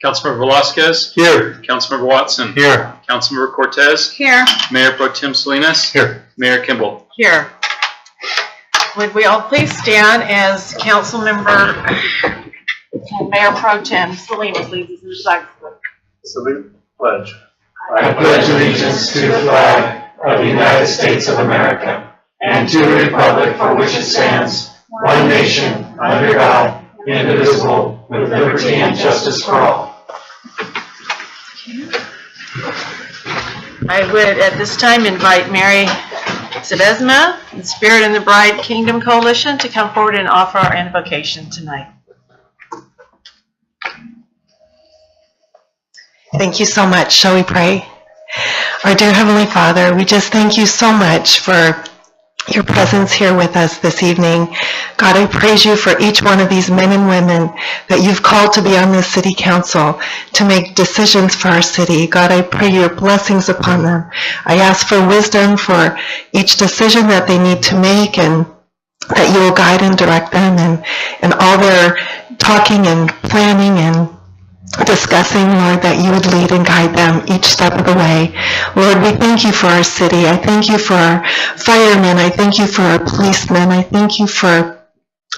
Councilmember Velasquez. Here. Councilmember Watson. Here. Councilmember Cortez. Here. Mayor Pro Tem Salinas. Here. Mayor Kimball. Here. Would we all please stand as Councilmember and Mayor Pro Tem Salinas leads us in the flag salute. Salute. Pledge. I pledge allegiance to the flag of the United States of America and to the republic for which it stands, one nation, under God, indivisible, with liberty and justice for all. I would at this time invite Mary Sedesma, the Spirit and the Bride Kingdom Coalition, to come forward and offer our invocation tonight. Thank you so much. Shall we pray? Our dear Heavenly Father, we just thank you so much for your presence here with us this evening. God, I praise you for each one of these men and women that you've called to be on this city council to make decisions for our city. God, I pray your blessings upon them. I ask for wisdom for each decision that they need to make, and that you will guide and direct them and all their talking and planning and discussing, Lord, that you would lead and guide them each step of the way. Lord, we thank you for our city. I thank you for our firemen. I thank you for our policemen. I thank you for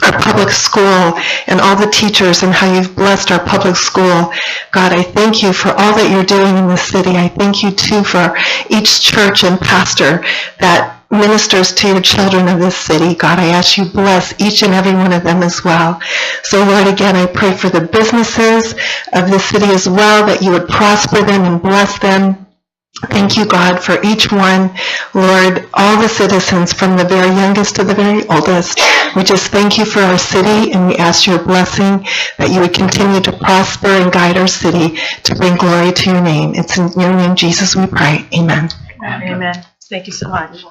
our public school and all the teachers and how you've blessed our public school. God, I thank you for all that you're doing in the city. I thank you too for each church and pastor that ministers to your children of this city. God, I ask you bless each and every one of them as well. So Lord, again, I pray for the businesses of the city as well, that you would prosper them and bless them. Thank you, God, for each one. Lord, all the citizens from the very youngest to the very oldest, we just thank you for our city, and we ask your blessing that you would continue to prosper and guide our city to bring glory to your name. It's in your name, Jesus, we pray. Amen. Amen. Thank you so much.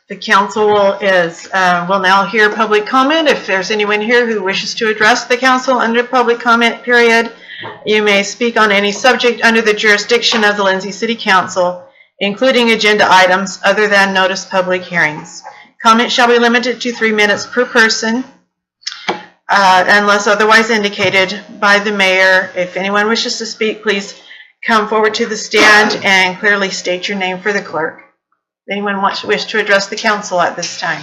The council will now hear public comment. If there's anyone here who wishes to address the council under public comment period, you may speak on any subject under the jurisdiction of the Lindsay City Council, including agenda items other than notice public hearings. Comment shall be limited to 3 minutes per person, unless otherwise indicated by the mayor. If anyone wishes to speak, please come forward to the stand and clearly state your name for the clerk. Anyone wish to address the council at this time?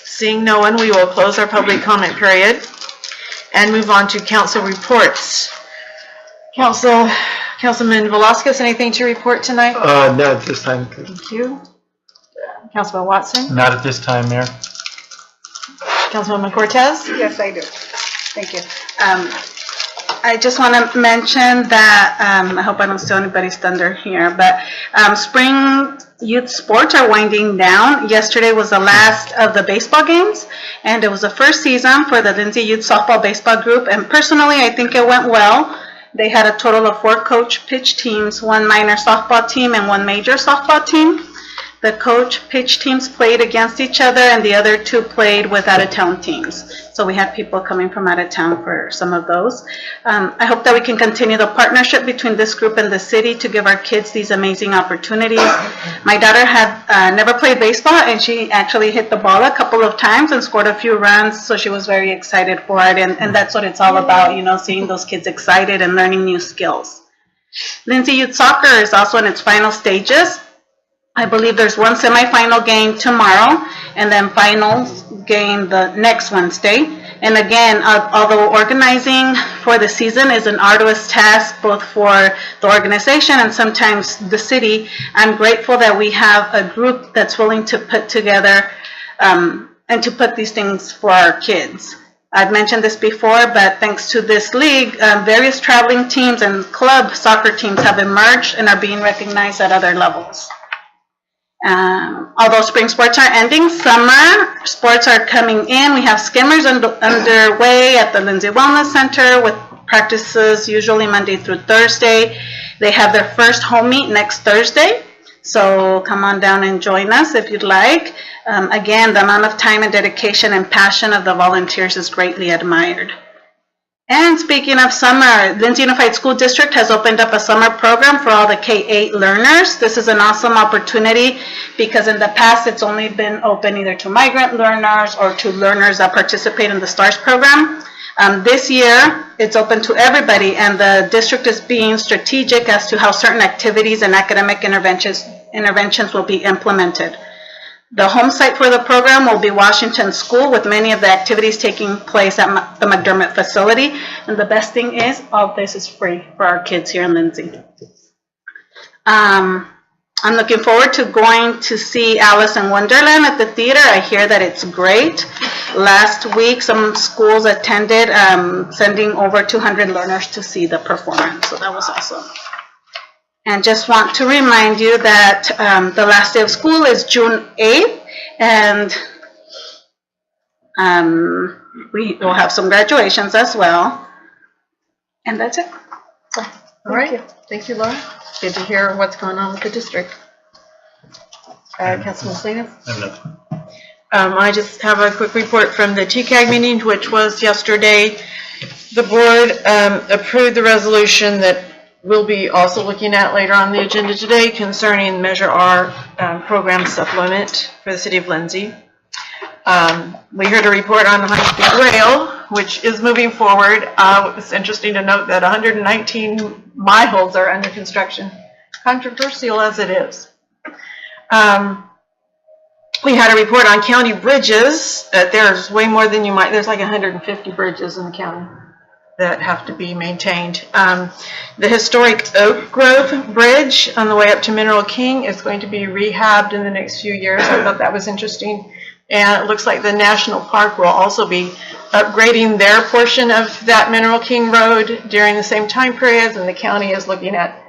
Seeing no one, we will close our public comment period and move on to council reports. Councilman Velasquez, anything to report tonight? Not at this time. Thank you. Councilman Watson? Not at this time, Mayor. Councilwoman Cortez? Yes, I do. Thank you. I just want to mention that, I hope I don't steal anybody's thunder here, but spring youth sports are winding down. Yesterday was the last of the baseball games, and it was the first season for the Lindsay Youth Softball Baseball Group, and personally, I think it went well. They had a total of 4 coach pitch teams, 1 minor softball team and 1 major softball team. The coach pitch teams played against each other, and the other 2 played with out-of-town teams. So we had people coming from out of town for some of those. I hope that we can continue the partnership between this group and the city to give our kids these amazing opportunities. My daughter had never played baseball, and she actually hit the ball a couple of times and scored a few runs, so she was very excited for it, and that's what it's all about, you know, seeing those kids excited and learning new skills. Lindsay Youth Soccer is also in its final stages. I believe there's 1 semifinal game tomorrow, and then finals game the next Wednesday. And again, although organizing for the season is an arduous task, both for the organization and sometimes the city, I'm grateful that we have a group that's willing to put together and to put these things for our kids. I've mentioned this before, but thanks to this league, various traveling teams and club soccer teams have emerged and are being recognized at other levels. Although spring sports are ending, summer sports are coming in. We have skimmers underway at the Lindsay Wellness Center with practices usually Monday through Thursday. They have their first home meet next Thursday, so come on down and join us if you'd like. Again, the amount of time and dedication and passion of the volunteers is greatly admired. And speaking of summer, Lindsay Unified School District has opened up a summer program for all the K-8 learners. This is an awesome opportunity because in the past it's only been open either to migrant learners or to learners that participate in the STARS program. This year, it's open to everybody, and the district is being strategic as to how certain activities and academic interventions will be implemented. The home site for the program will be Washington School, with many of the activities taking place at the McDermott facility. And the best thing is, all this is free for our kids here in Lindsay. I'm looking forward to going to see Alice in Wonderland at the theater. I hear that it's great. Last week, some schools attended, sending over 200 learners to see the performance, so that was awesome. And just want to remind you that the last day of school is June 8th, and we will have some graduations as well. And that's it. All right. Thank you, Laura. Good to hear what's going on with the district. Councilman Salinas? I just have a quick report from the TCAG meeting, which was yesterday. The board approved the resolution that we'll be also looking at later on the agenda today concerning Measure R program supplement for the city of Lindsay. We heard a report on the high-speed rail, which is moving forward. It's interesting to note that 119 miles are under construction, controversial as it is. We had a report on county bridges, that there's way more than you might, there's like 150 bridges in the county that have to be maintained. The historic Oak Grove Bridge on the way up to Mineral King is going to be rehabbed in the next few years. I thought that was interesting. And it looks like the National Park will also be upgrading their portion of that Mineral King Road during the same time periods, and the county is looking at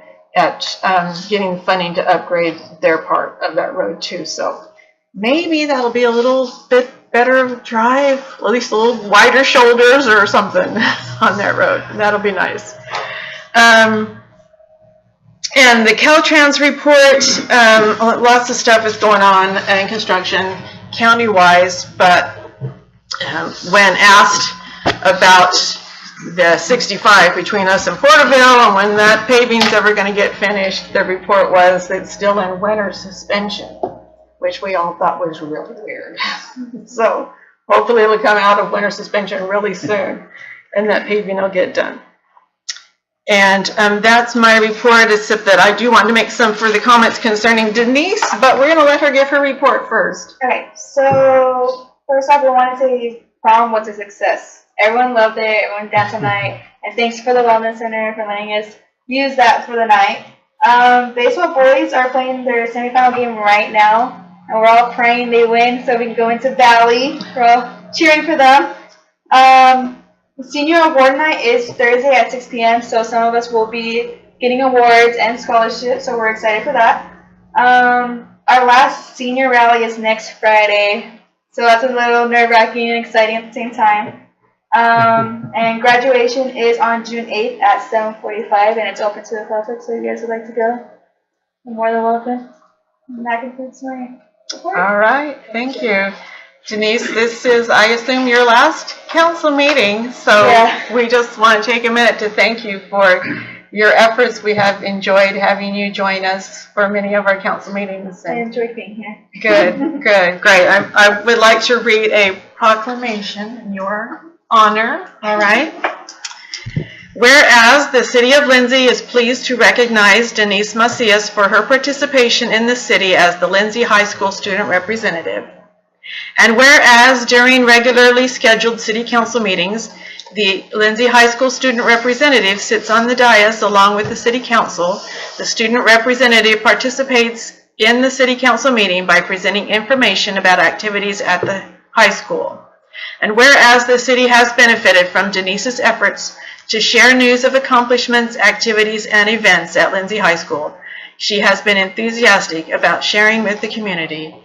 getting funding to upgrade their part of that road too. So maybe that'll be a little bit better drive, at least a little wider shoulders or something on that road. That'll be nice. And the Caltrans report, lots of stuff is going on in construction county-wise, but when asked about the 65 between us and Porterville and when that paving's ever going to get finished, the report was that it's still in winter suspension, which we all thought was really weird. So hopefully it'll come out of winter suspension really soon and that paving will get done. And that's my report, except that I do want to make some further comments concerning Denise, but we're going to let her give her report first. Okay, so first off, we want to say prom was a success. Everyone loved it, everyone danced all night, and thanks for the Wellness Center for letting us use that for the night. Baseball boys are playing their semifinal game right now, and we're all praying they win so we can go into Valley. We're all cheering for them. Senior award night is Thursday at 6 p.m., so some of us will be getting awards and scholarships, so we're excited for that. Our last senior rally is next Friday, so that's a little nerve-wracking and exciting at the same time. And graduation is on June 8th at 7:45, and it's open to the public, so if you guys would like to go, you're more than welcome. And that concludes my report. All right, thank you. Denise, this is, I assume, your last council meeting, so Yeah. we just want to take a minute to thank you for your efforts. We have enjoyed having you join us for many of our council meetings. I And enjoyed being here. good, good, great. I would like to read a proclamation in your honor, all right? Whereas the City of Lindsay is pleased to recognize Denise Macias for her participation in the city as the Lindsay High School Student Representative. And whereas during regularly scheduled City Council meetings, the Lindsay High School Student Representative sits on the dais along with the City Council, the Student Representative participates in the City Council meeting by presenting information about activities at the high school. And whereas the city has benefited from Denise's efforts to share news of accomplishments, activities, and events at Lindsay High School, she has been enthusiastic about sharing with the community.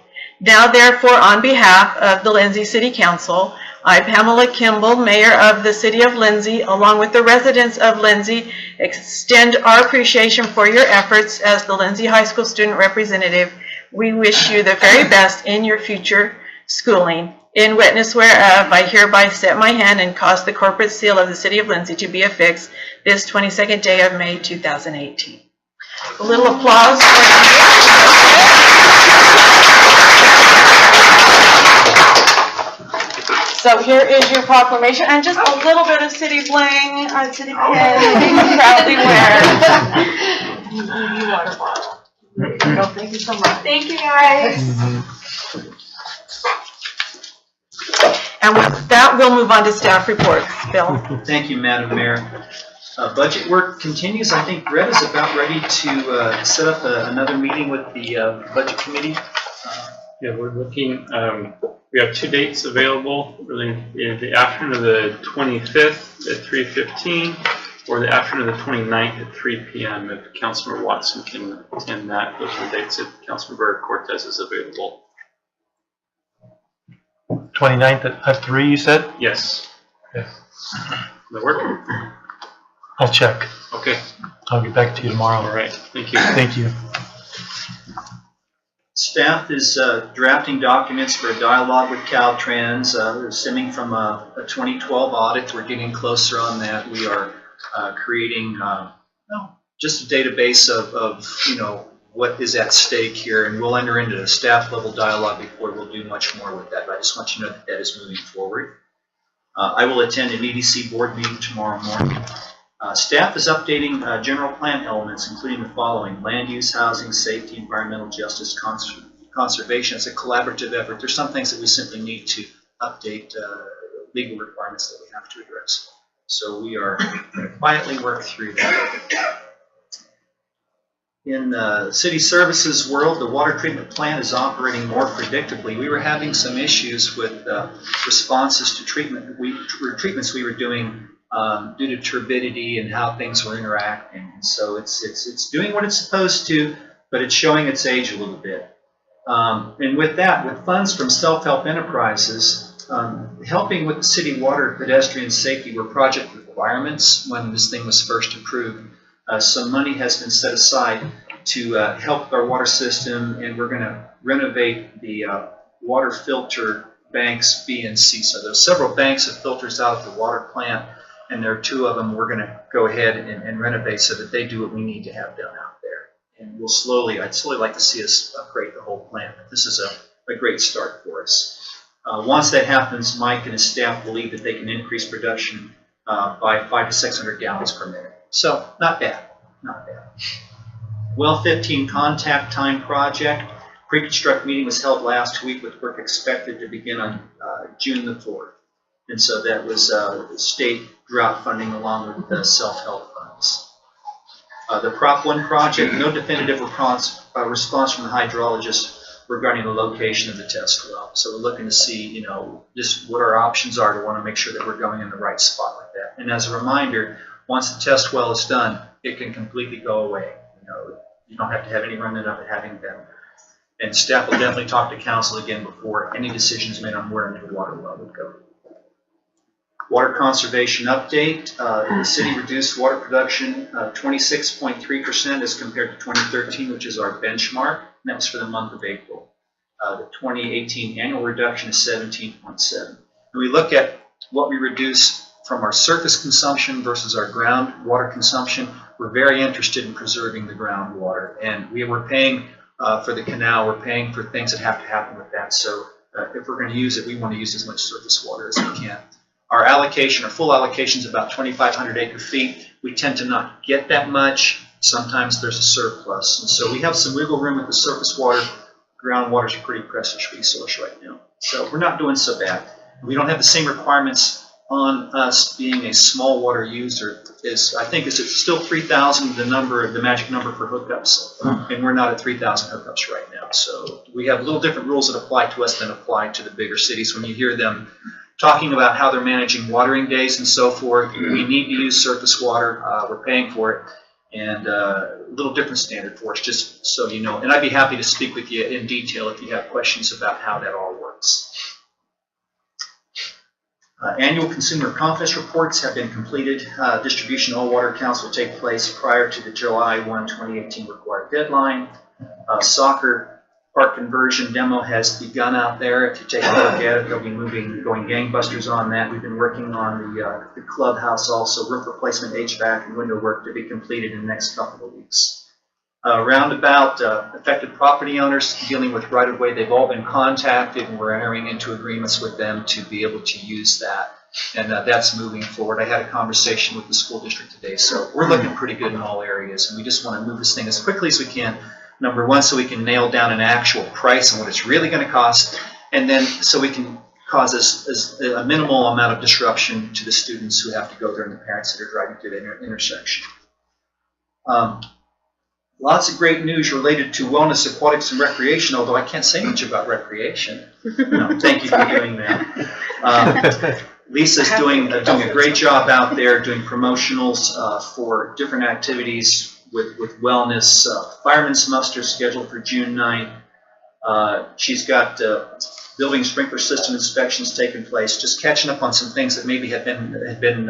Now, therefore, on behalf of the Lindsay City Council, I, Pamela Kimball, Mayor of the City of Lindsay, along with the residents of Lindsay, extend our appreciation for your efforts as the Lindsay High School Student Representative. We wish you the very best in your future schooling. In witness whereof, I hereby set my hand and cause the corporate seal of the City of Lindsay to be affixed this 22nd day of May 2018. A little applause So here is your proclamation, and just a little bit of city bling, city pin, you can proudly wear. Water bottle. There you go. Thank you so much. Thank you, guys. And with that, we'll move on to staff reports. Bill? Thank you, Madam Mayor. Budget work continues. I think Greta's about ready to set up another meeting with the Budget Committee. Yeah, we're looking, we have 2 dates available, really, in the afternoon of the 25th at 3:15 or the afternoon of the 29th at 3 p.m. if Councilmember Watson can attend that. Those are the dates that Councilmember Cortez is available. 29th at 3, you said? Yes. Yes. Does that work? I'll check. Okay. I'll get back to you tomorrow. All right. Thank you. Thank you. Staff is drafting documents for a dialogue with Caltrans. Stemming from a 2012 audit. We're getting closer on that. We are creating just a database of what is at stake here, and we'll enter into a staff level dialogue before we'll do much more with that. But I just want you to know that that is moving forward. I will attend an EDC board meeting tomorrow morning. Staff is updating general plan elements, including the following: land use, housing, safety, environmental justice, conservation. It's a collaborative effort. There's some things that we simply need to update, legal requirements that we have to address. So we are going to quietly work through that. In the city services world, the water treatment plant is operating more predictably. We were having some issues with responses to treatments we were doing due to turbidity and how things were interacting. And so it's doing what it's supposed to, but it's showing its age a little bit. And with that, with funds from self-help enterprises, helping with the city water pedestrian safety were project requirements when this thing was first approved. Some money has been set aside to help our water system, and we're going to renovate the water filter banks B and C. So there's several banks of filters out at the water plant, and there are 2 of them we're going to go ahead and renovate so that they do what we need to have done out there. And I'd slowly like to see us upgrade the whole plant. This is a great start for us. Once that happens, Mike and his staff believe that they can increase production by 500 to 600 gallons per minute. So not bad, not bad. Well 15 contact time project. Pre-construct meeting was held last week with work expected to begin on June the 4th. And so that was state drought funding along with the self-help funds. The Prop 1 project, no definitive response from the hydrologist regarding the location of the test well. So we're looking to see, just what our options are to want to make sure that we're going in the right spot like that. And as a reminder, once the test well is done, it can completely go away. You don't have to have any remnant of it having been. And staff will definitely talk to council again before any decisions made on where a new water well would go. Water conservation update. The city reduced water production 26.3% as compared to 2013, which is our benchmark. And that was for the month of April. The 2018 annual reduction is 17.7%. When we look at what we reduce from our surface consumption versus our groundwater consumption, we're very interested in preserving the groundwater. And we were paying for the canal, we're paying for things that have to happen with that. So if we're going to use it, we want to use as much surface water as we can. Our allocation, our full allocation is about 2,500 acre feet. We tend to not get that much. Sometimes there's a surplus. And so we have some wiggle room with the surface water. Groundwater is a pretty precious resource right now. So we're not doing so bad. We don't have the same requirements on us being a small water user. I think it's still 3,000, the magic number for hookups. And we're not at 3,000 hookups right now. So we have little different rules that apply to us than apply to the bigger cities. When you hear them talking about how they're managing watering days and so forth, we need to use surface water. We're paying for it. And a little different standard for us, just so you know. And I'd be happy to speak with you in detail if you have questions about how that all works. Annual consumer confidence reports have been completed. Distribution of all water accounts will take place prior to the July 1, 2018 required deadline. Soccer park conversion demo has begun out there. If you take a look at it, they'll be going gangbusters on that. We've been working on the clubhouse also, roof replacement, HVAC, and window work to be completed in the next couple of weeks. Roundabout, affected property owners dealing with right-of-way, they've all been contacted, and we're entering into agreements with them to be able to use that. And that's moving forward. I had a conversation with the school district today, so we're looking pretty good in all areas, and we just want to move this thing as quickly as we can. Number one, so we can nail down an actual price and what it's really going to cost, and then so we can cause a minimal amount of disruption to the students who have to go there and the parents that are driving through the intersection. Lots of great news related to wellness, aquatics, and recreation, although I can't say much about recreation. No, thank you for doing that. Lisa's doing a great job out there doing promotionals for different activities with wellness. Fireman's muster scheduled for June 9th. She's got building sprinkler system inspections taking place, just catching up on some things that maybe had been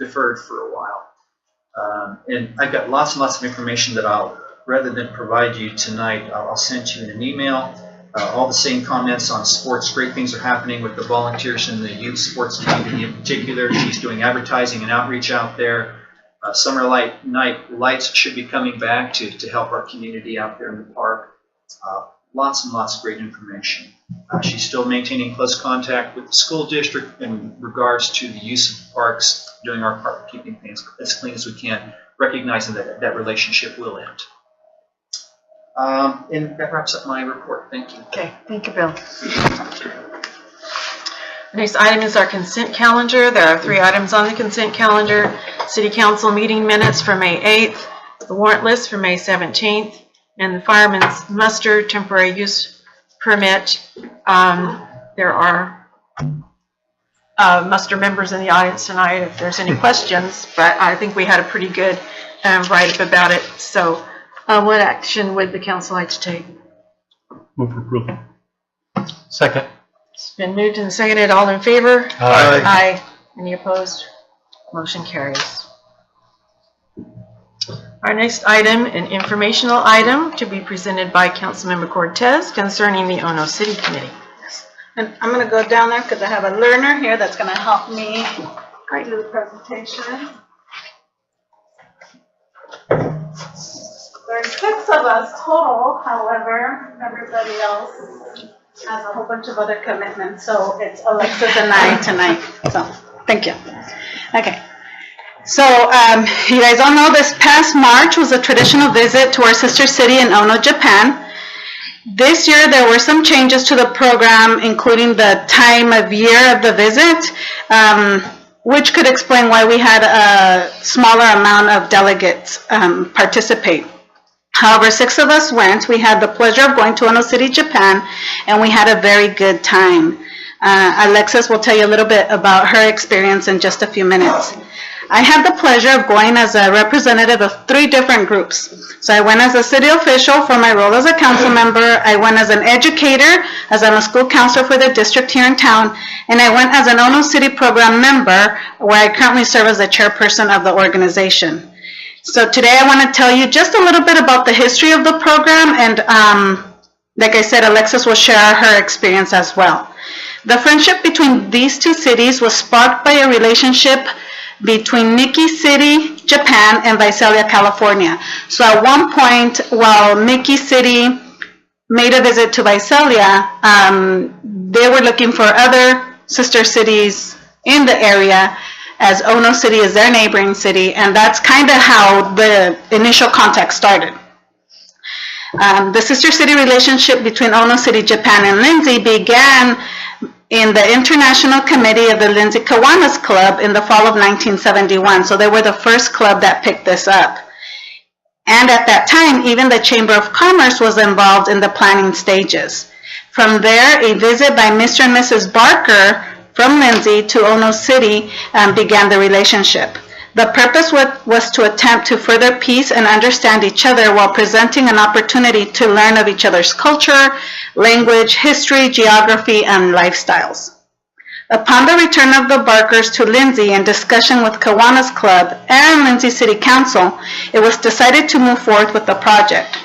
deferred for a while. And I've got lots and lots of information that rather than provide you tonight, I'll send you in an email. All the same comments on sports. Great things are happening with the volunteers in the youth sports community in particular. She's doing advertising and outreach out there. Summer night lights should be coming back to help our community out there in the park. Lots and lots of great information. She's still maintaining close contact with the school district in regards to the use of the parks, doing our part, keeping things as clean as we can, recognizing that relationship will end. And that wraps up my report. Thank you. Okay, thank you, Bill. The next item is our consent calendar. There are 3 items on the consent calendar. City Council meeting minutes for May 8th, the warrant list for May 17th, and the fireman's muster temporary use permit. There are muster members in the audience tonight if there's any questions, but I think we had a pretty good write-up about it. So what action would the council like to take? Move for approval. Second. It's been moved and seconded. All in favor? Aye. Aye. Any opposed? Motion carries. Our next item, an informational item to be presented by Councilmember Cortez concerning the Ono City Committee. And I'm going to go down there because I have a learner here that's going to help me do the presentation. There's 6 of us total, however, everybody else has a whole bunch of other commitments, so it's Alexis and I tonight. So, thank you. Okay. So, you guys all know this past March was a traditional visit to our sister city in Ono, Japan. This year, there were some changes to the program, including the time of year of the visit, which could explain why we had a smaller amount of delegates participate. However, 6 of us went. We had the pleasure of going to Ono City, Japan, and we had a very good time. Alexis will tell you a little bit about her experience in just a few minutes. I had the pleasure of going as a representative of 3 different groups. So I went as a city official for my role as a council member. I went as an educator, as I'm a school counselor for the district here in town. And I went as an Ono City program member, where I currently serve as the chairperson of the organization. So today I want to tell you just a little bit about the history of the program. And like I said, Alexis will share her experience as well. The friendship between these 2 cities was sparked by a relationship between Nikki City, Japan, and Visalia, California. So at one point, while Nikki City made a visit to Visalia, they were looking for other sister cities in the area, as Ono City is their neighboring city, and that's kind of how the initial contact started. The sister city relationship between Ono City, Japan, and Lindsay began in the International Committee of the Lindsay Kiwanis Club in the fall of 1971. So they were the first club that picked this up. And at that time, even the Chamber of Commerce was involved in the planning stages. From there, a visit by Mr. and Mrs. Barker from Lindsay to Ono City began the relationship. The purpose was to attempt to further peace and understand each other while presenting an opportunity to learn of each other's culture, language, history, geography, and lifestyles. Upon the return of the Barkers to Lindsay and discussion with Kiwanis Club and Lindsay City Council, it was decided to move forward with the project.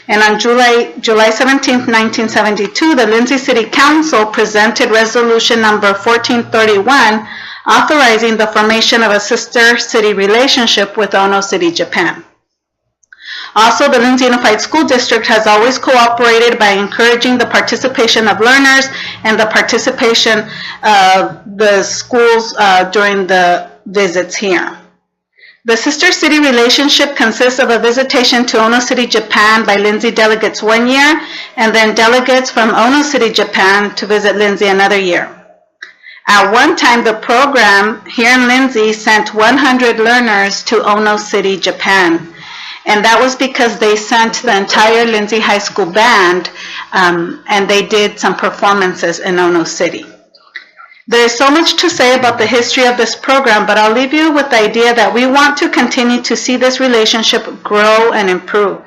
And on July 17, 1972, the Lindsay City Council presented resolution number 1431, authorizing the formation of a sister city relationship with Ono City, Japan. Also, the Lindsay Unified School District has always cooperated by encouraging the participation of learners and the participation of the schools during the visits here. The sister city relationship consists of a visitation to Ono City, Japan by Lindsay delegates 1 year, and then delegates from Ono City, Japan to visit Lindsay another year. At one time, the program here in Lindsay sent 100 learners to Ono City, Japan. And that was because they sent the entire Lindsay High School band, and they did some performances in Ono City. There is so much to say about the history of this program, but I'll leave you with the idea that we want to continue to see this relationship grow and improve.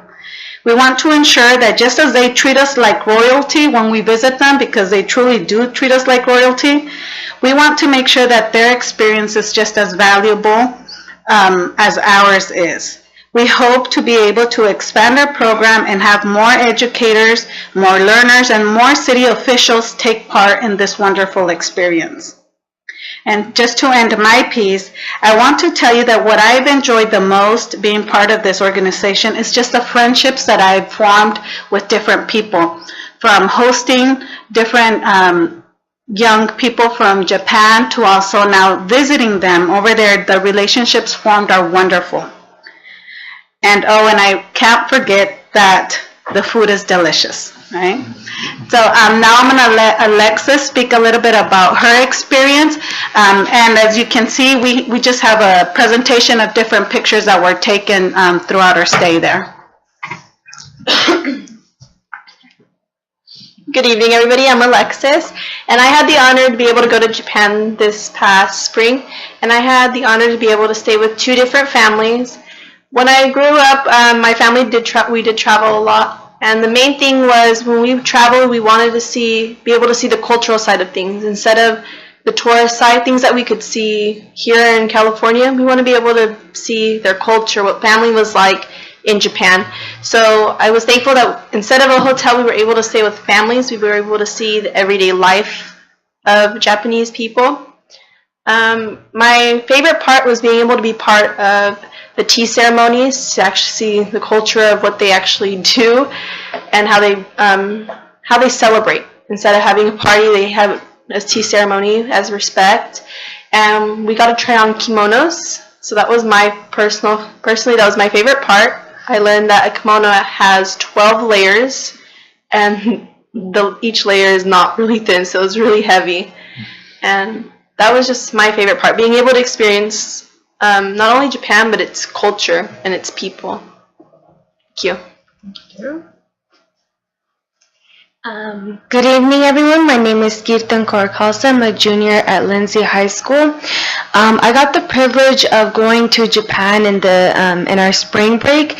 We want to ensure that just as they treat us like royalty when we visit them, because they truly do treat us like royalty, we want to make sure that their experience is just as valuable as ours is. We hope to be able to expand our program and have more educators, more learners, and more city officials take part in this wonderful experience. And just to end my piece, I want to tell you that what I've enjoyed the most being part of this organization is just the friendships that I've formed with different people, from hosting different young people from Japan to also now visiting them over there. The relationships formed are wonderful. And oh, and I can't forget that the food is delicious, right? So now I'm going to let Alexis speak a little bit about her experience. And as you can see, we just have a presentation of different pictures that were taken throughout our stay there. Good evening, everybody. I'm Alexis, and I had the honor to be able to go to Japan this past spring, and I had the honor to be able to stay with 2 different families. When I grew up, my family did travel a lot, and the main thing was when we traveled, we wanted to be able to see the cultural side of things instead of the tourist side, things that we could see here in California. We want to be able to see their culture, what family was like in Japan. So I was thankful that instead of a hotel, we were able to stay with families. We were able to see the everyday life of Japanese people. My favorite part was being able to be part of the tea ceremonies, to actually see the culture of what they actually do and how they celebrate. Instead of having a party, they have a tea ceremony as respect. And we got to try on kimonos. So that was personally, that was my favorite part. I learned that a kimono has 12 layers, and each layer is not really thin, so it's really heavy. And that was just my favorite part, being able to experience not only Japan, but its culture and its people. Thank you. Good evening, everyone. My name is Kirtan Kaur-Khalsa. I'm a junior at Lindsay High School. I got the privilege of going to Japan in our spring break,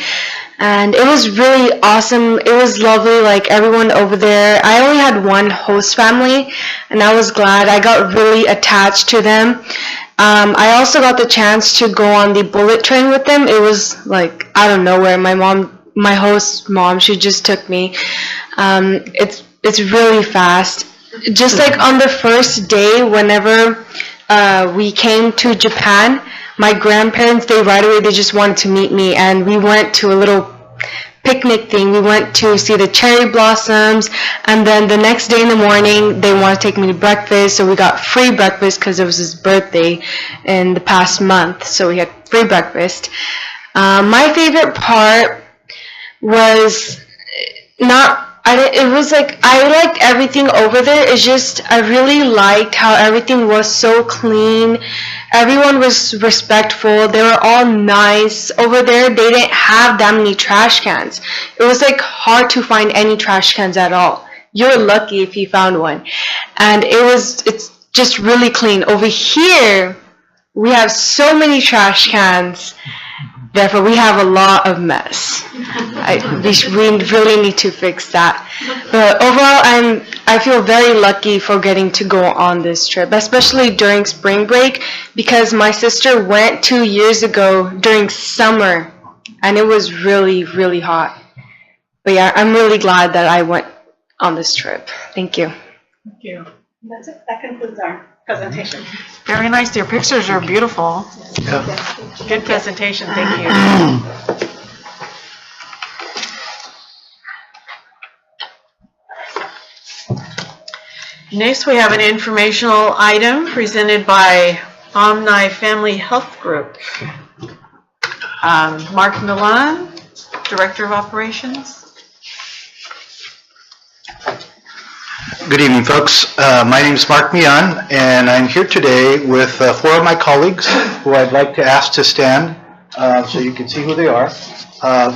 and it was really awesome. It was lovely, like everyone over there. I only had one host family, and I was glad. I got really attached to them. I also got the chance to go on the bullet train with them. It was like out of nowhere. My host's mom, she just took me. It's really fast. Just like on the first day, whenever we came to Japan, my grandparents, they just wanted to meet me, and we went to a little picnic thing. We went to see the cherry blossoms, and then the next day in the morning, they wanted to take me to breakfast, so we got free breakfast because it was his birthday in the past month, so we had free breakfast. My favorite part was I liked everything over there. It's just, I really liked how everything was so clean. Everyone was respectful. They were all nice. Over there, they didn't have that many trash cans. It was like hard to find any trash cans at all. You're lucky if you found one. And it's just really clean. Over here, we have so many trash cans. Therefore, we have a lot of mess. We really need to fix that. But overall, I feel very lucky for getting to go on this trip, especially during spring break, because my sister went 2 years ago during summer, and it was really, really hot. yeah, I'm really glad that I went on this trip. Thank you. Thank you. That's it. That concludes our presentation. Very nice. Your pictures are beautiful. Good presentation. Thank you. Next, we have an informational item presented by Omni Family Health Group. Mark Milan, Director of Operations. Good evening, folks. My name is Mark Mian, and I'm here today with 4 of my colleagues who I'd like to ask to stand so you can see who they are.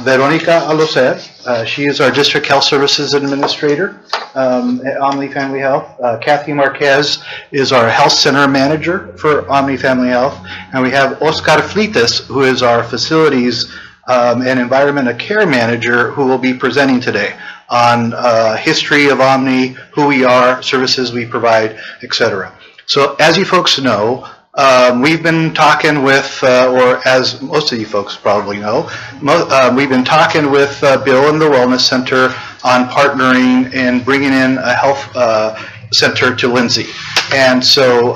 Veronica Aloset, she is our District Health Services Administrator at Omni Family Health. Kathy Marquez is our Health Center Manager for Omni Family Health. And we have Oscar Flites, who is our Facilities and Environmental Care Manager, who will be presenting today on history of Omni, who we are, services we provide, etc. So as you folks know, we've been talking with, or as most of you folks probably know, we've been talking with Bill and the Wellness Center on partnering and bringing in a health center to Lindsay. And so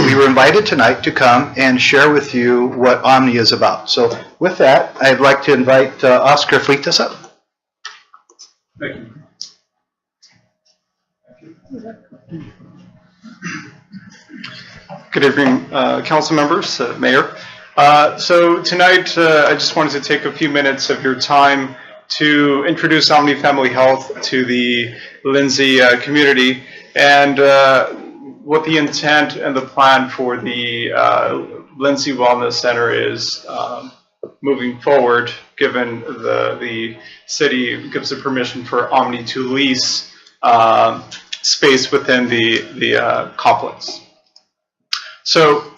we were invited tonight to come and share with you what Omni is about. So with that, I'd like to invite Oscar Flites up. Thank you. Good evening, council members, Mayor. So tonight, I just wanted to take a few minutes of your time to introduce Omni Family Health to the Lindsay community and what the intent and the plan for the Lindsay Wellness Center is moving forward, given the city gives the permission for Omni to lease space within the complex. So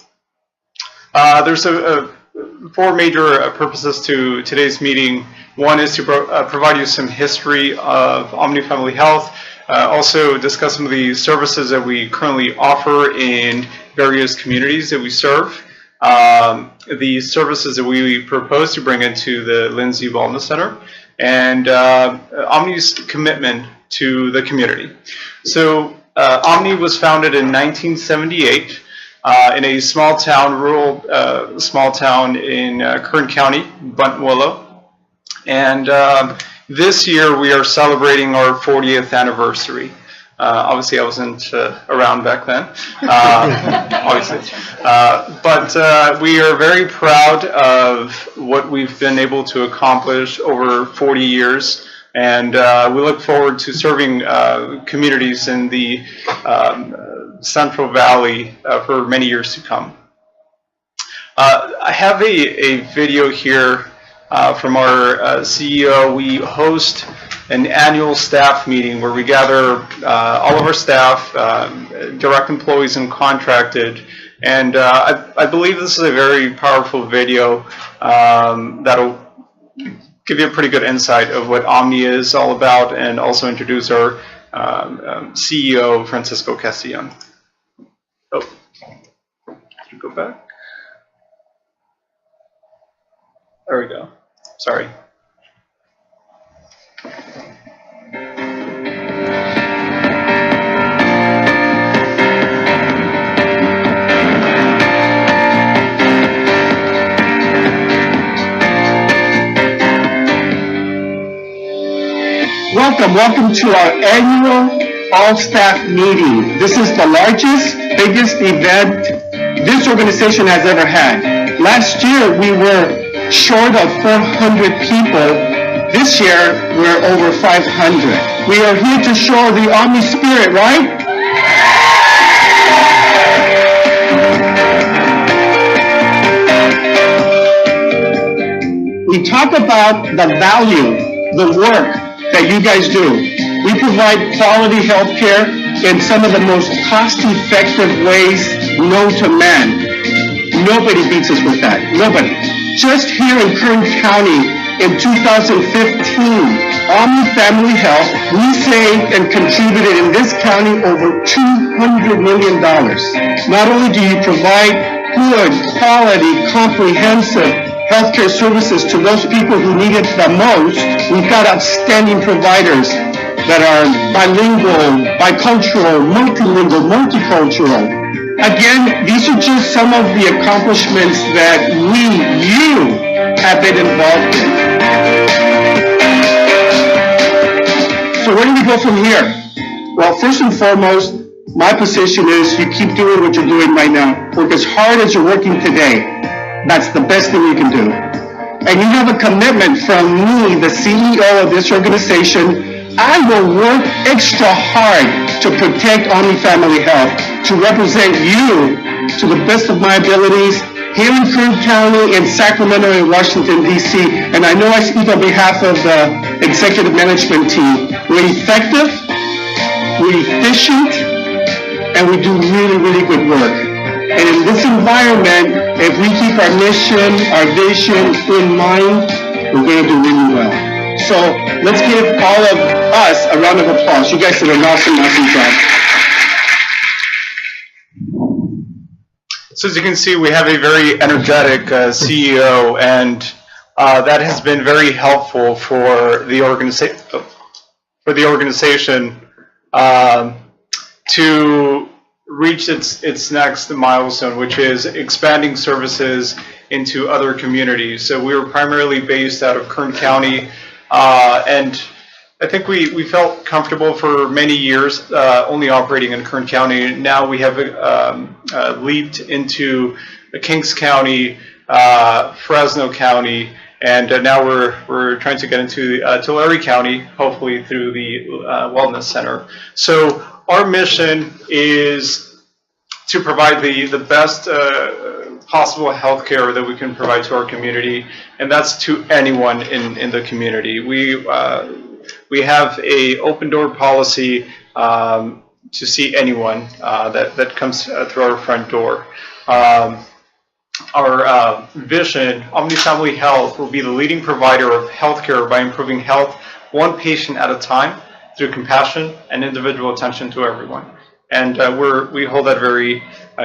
there's 4 major purposes to today's meeting. One is to provide you some history of Omni Family Health, also discuss some of the services that we currently offer in various communities that we serve, the services that we propose to bring into the Lindsay Wellness Center, and Omni's commitment to the community. So Omni was founded in 1978. In a small town, rural small town in Kern County, Buttonwillow. And this year we are celebrating our 40th anniversary. Obviously I wasn't around back then, obviously. But we are very proud of what we've been able to accomplish over 40 years. And we look forward to serving communities in the Central Valley for many years to come. I have a video here from our CEO. We host an annual staff meeting where we gather all of our staff, direct employees and contracted, and I believe this is a very powerful video that'll give you a pretty good insight of what Omni is all about, and also introduce our CEO, Francisco Castellon. Oh, did you go back? There we go. Sorry. Welcome to our annual all-staff meeting. This is the largest, biggest event this organization has ever had. Last year, we were short of 400 people. This year, we're over 500. We are here to show the Omni spirit, right? We talk about the value, the work that you guys do. We provide quality health care in some of the most cost-effective ways known to man. Nobody beats us with that. Nobody. Just here in Kern County in 2015, Omni Family Health, we saved and contributed in this county over $200 million. Not only do you provide good, quality, comprehensive healthcare services to those people who need it the most. We've got outstanding providers that are bilingual, bicultural, multilingual, multicultural. Again, these are just some of the accomplishments that you have been involved in. So where do we go from here? Well, first and foremost, my position is you keep doing what you're doing right now. Work as hard as you're working today. That's the best thing you can do. And you have a commitment from me, the CEO of this organization. I will work extra hard to protect Omni Family Health, to represent you to the best of my abilities here in Kern County, in Sacramento, and Washington, D.C. And I know I speak on behalf of the executive management team. We're effective, we're efficient, and we do really, really good work. And in this environment, if we keep our mission, our vision in mind, we're going to do really well. So let's give all of us a round of applause. You guys did an awesome job. So as you can see, we have a very energetic CEO, and that has been very helpful for the organization to reach its next milestone, which is expanding services into other communities. So we were primarily based out of Kern County, and I think we felt comfortable for many years only operating in Kern County. Now we have leaped into Kings County, Fresno County, and now we're trying to get into Tulare County, hopefully through the Wellness Center. So our mission is to provide the best possible health care that we can provide to our community, and that's to anyone in the community. We have a open door policy to see anyone that comes through our front door. Our vision, Omni Family Health, will be the leading provider of healthcare by improving health one patient at a time through compassion and individual attention to everyone. And we hold that very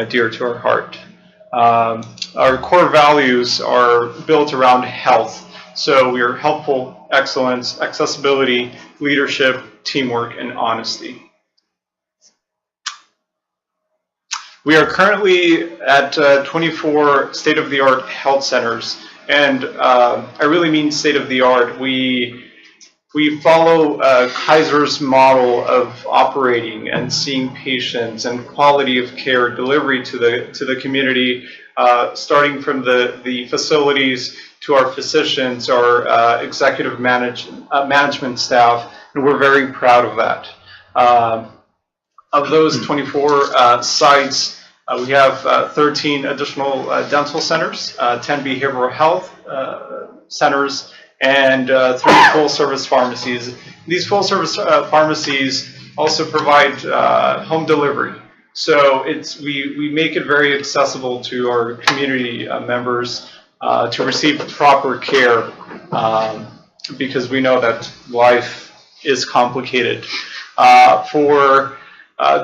dear to our heart. Our core values are built around health. So we are helpful, excellence, accessibility, leadership, teamwork, and honesty. We are currently at 24 state-of-the-art health centers, and I really mean state-of-the-art. We follow Kaiser's model of operating and seeing patients and quality of care delivery to the community, starting from the facilities to our physicians, our executive management staff, and we're very proud of that. Of those 24 sites, we have 13 additional dental centers, 10 behavioral health centers, and 3 full-service pharmacies. These full-service pharmacies also provide home delivery. So we make it very accessible to our community members to receive proper care because we know that life is complicated. For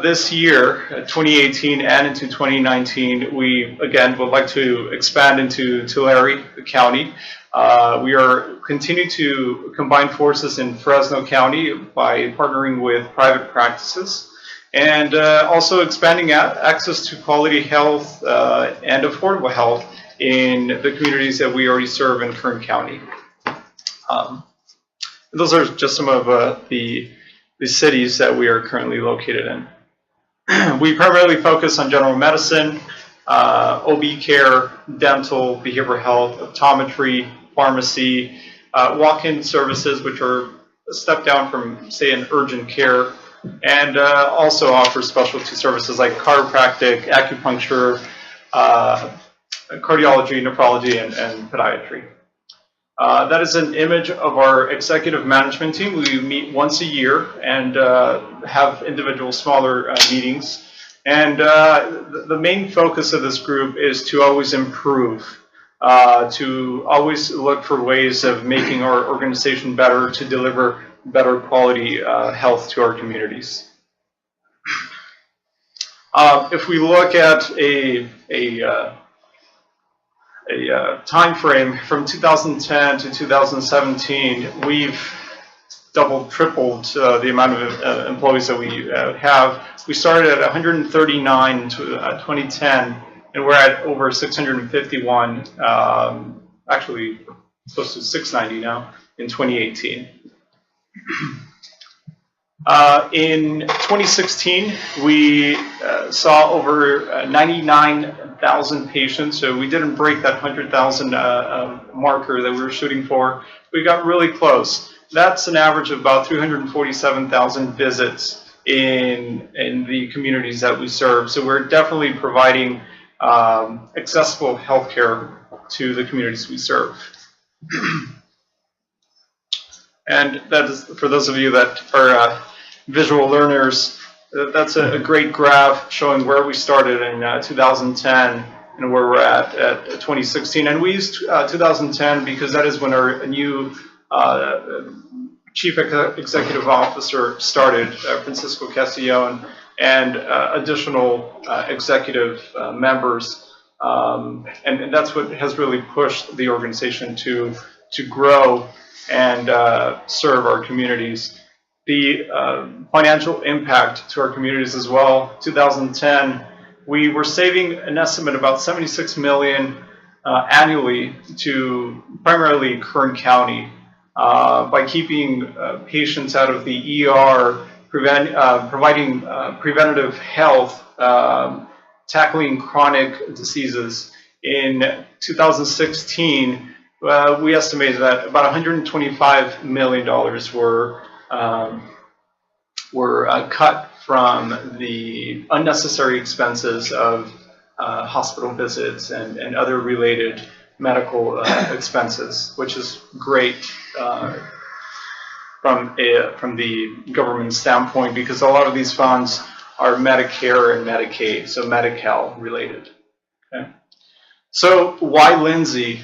this year, 2018 and into 2019, we again would like to expand into Tulare County. We are continue to combine forces in Fresno County by partnering with private practices, and also expanding access to quality health and affordable health in the communities that we already serve in Kern County. Those are just some of the cities that we are currently located in. We primarily focus on general medicine, OB care, dental, behavioral health, optometry, pharmacy, walk-in services, which are a step down from, say, an urgent care, and also offer specialty services like chiropractic, acupuncture, cardiology, nephrology, and podiatry. That is an image of our executive management team. We meet once a year and have individual smaller meetings. And the main focus of this group is to always improve, to always look for ways of making our organization better, to deliver better quality health to our communities. If we look at a time frame from 2010 to 2017, we've doubled, tripled the amount of employees that we have. We started at 139 in 2010, and we're at over 651, actually close to 690 now in 2018. In 2016, we saw over 99,000 patients, so we didn't break that 100,000 marker that we were shooting for. We got really close. That's an average of about 347,000 visits in the communities that we serve. So we're definitely providing accessible healthcare to the communities we serve. And that is, for those of you that are visual learners, that's a great graph showing where we started in 2010 and where we're at 2016. And we used 2010 because that is when our new Chief Executive Officer started, Francisco Castillon, and additional executive members. And that's what has really pushed the organization to grow and serve our communities. The financial impact to our communities as well. 2010, we were saving an estimate about $76 million annually to primarily Kern County by keeping patients out of the ER, providing preventative health, tackling chronic diseases. In 2016, we estimated that about $125 million were cut from the unnecessary expenses of hospital visits and other related medical expenses, which is great from the government standpoint, because a lot of these funds are Medicare and Medicaid, so Medi-Cal related. Okay. So why Lindsay?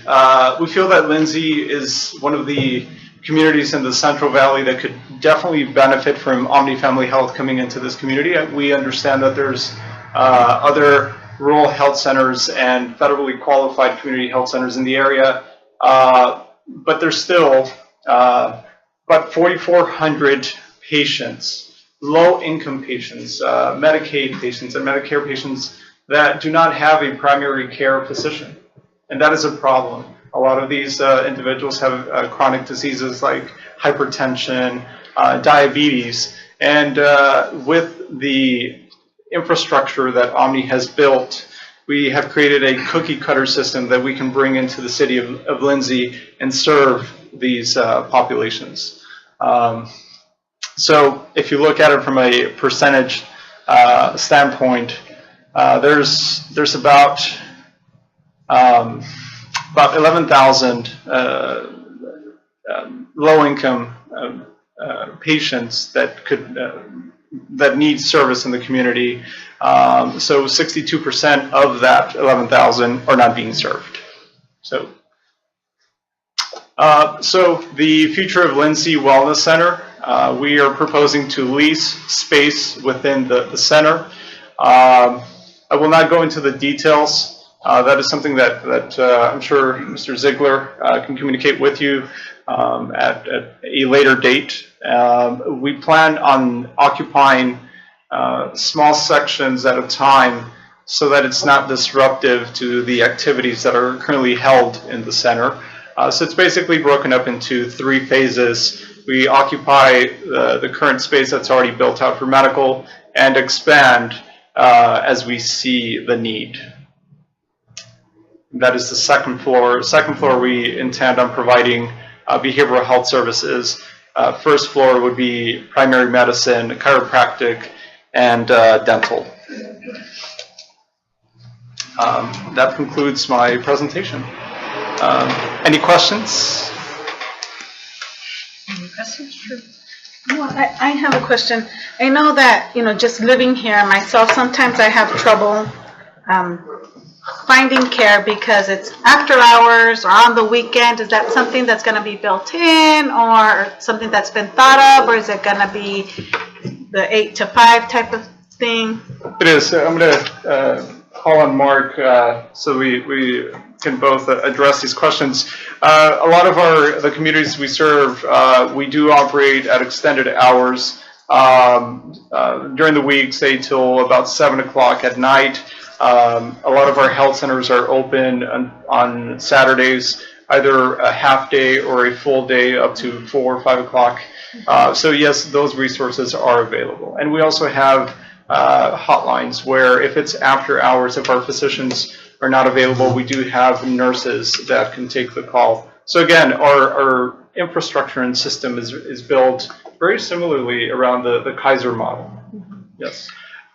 We feel that Lindsay is one of the communities in the Central Valley that could definitely benefit from Omni Family Health coming into this community. We understand that there's other rural health centers and federally qualified community health centers in the area, but there's still about 4,400 patients, low-income patients, Medicaid patients, and Medicare patients that do not have a primary care physician, and that is a problem. A lot of these individuals have chronic diseases like hypertension, diabetes, and with the infrastructure that Omni has built, we have created a cookie-cutter system that we can bring into the city of Lindsay and serve these populations. So if you look at it from a percentage standpoint, there's about 11,000 low-income patients that need service in the community. So 62% of that 11,000 are not being served. So the future of Lindsay Wellness Center, we are proposing to lease space within the center. I will not go into the details. That is something that I'm sure Mr. Ziegler can communicate with you at a later date. We plan on occupying small sections at a time so that it's not disruptive to the activities that are currently held in the center. So it's basically broken up into 3 phases. We occupy the current space that's already built out for medical and expand as we see the need. That is the second floor. Second floor, we intend on providing behavioral health services. First floor would be primary medicine, chiropractic, and dental. That concludes my presentation. Any questions? Any questions? Sure. No, I have a question. I know that, just living here myself, sometimes I have trouble finding care because it's after hours or on the weekend. Is that something that's going to be built in, or something that's been thought of, or is it going to be the 8 to 5 type of thing? It is. I'm going to Paul and Mark, so we can both address these questions. A lot of the communities we serve, we do operate at extended hours during the week, say till about 7 o'clock at night. A lot of our health centers are open on Saturdays, either a half day or a full day up to 4 or 5 o'clock. So yes, those resources are available. And we also have hotlines where if it's after hours, if our physicians are not available, we do have nurses that can take the call. So again, our infrastructure and system is built very similarly around the Kaiser model. Yes.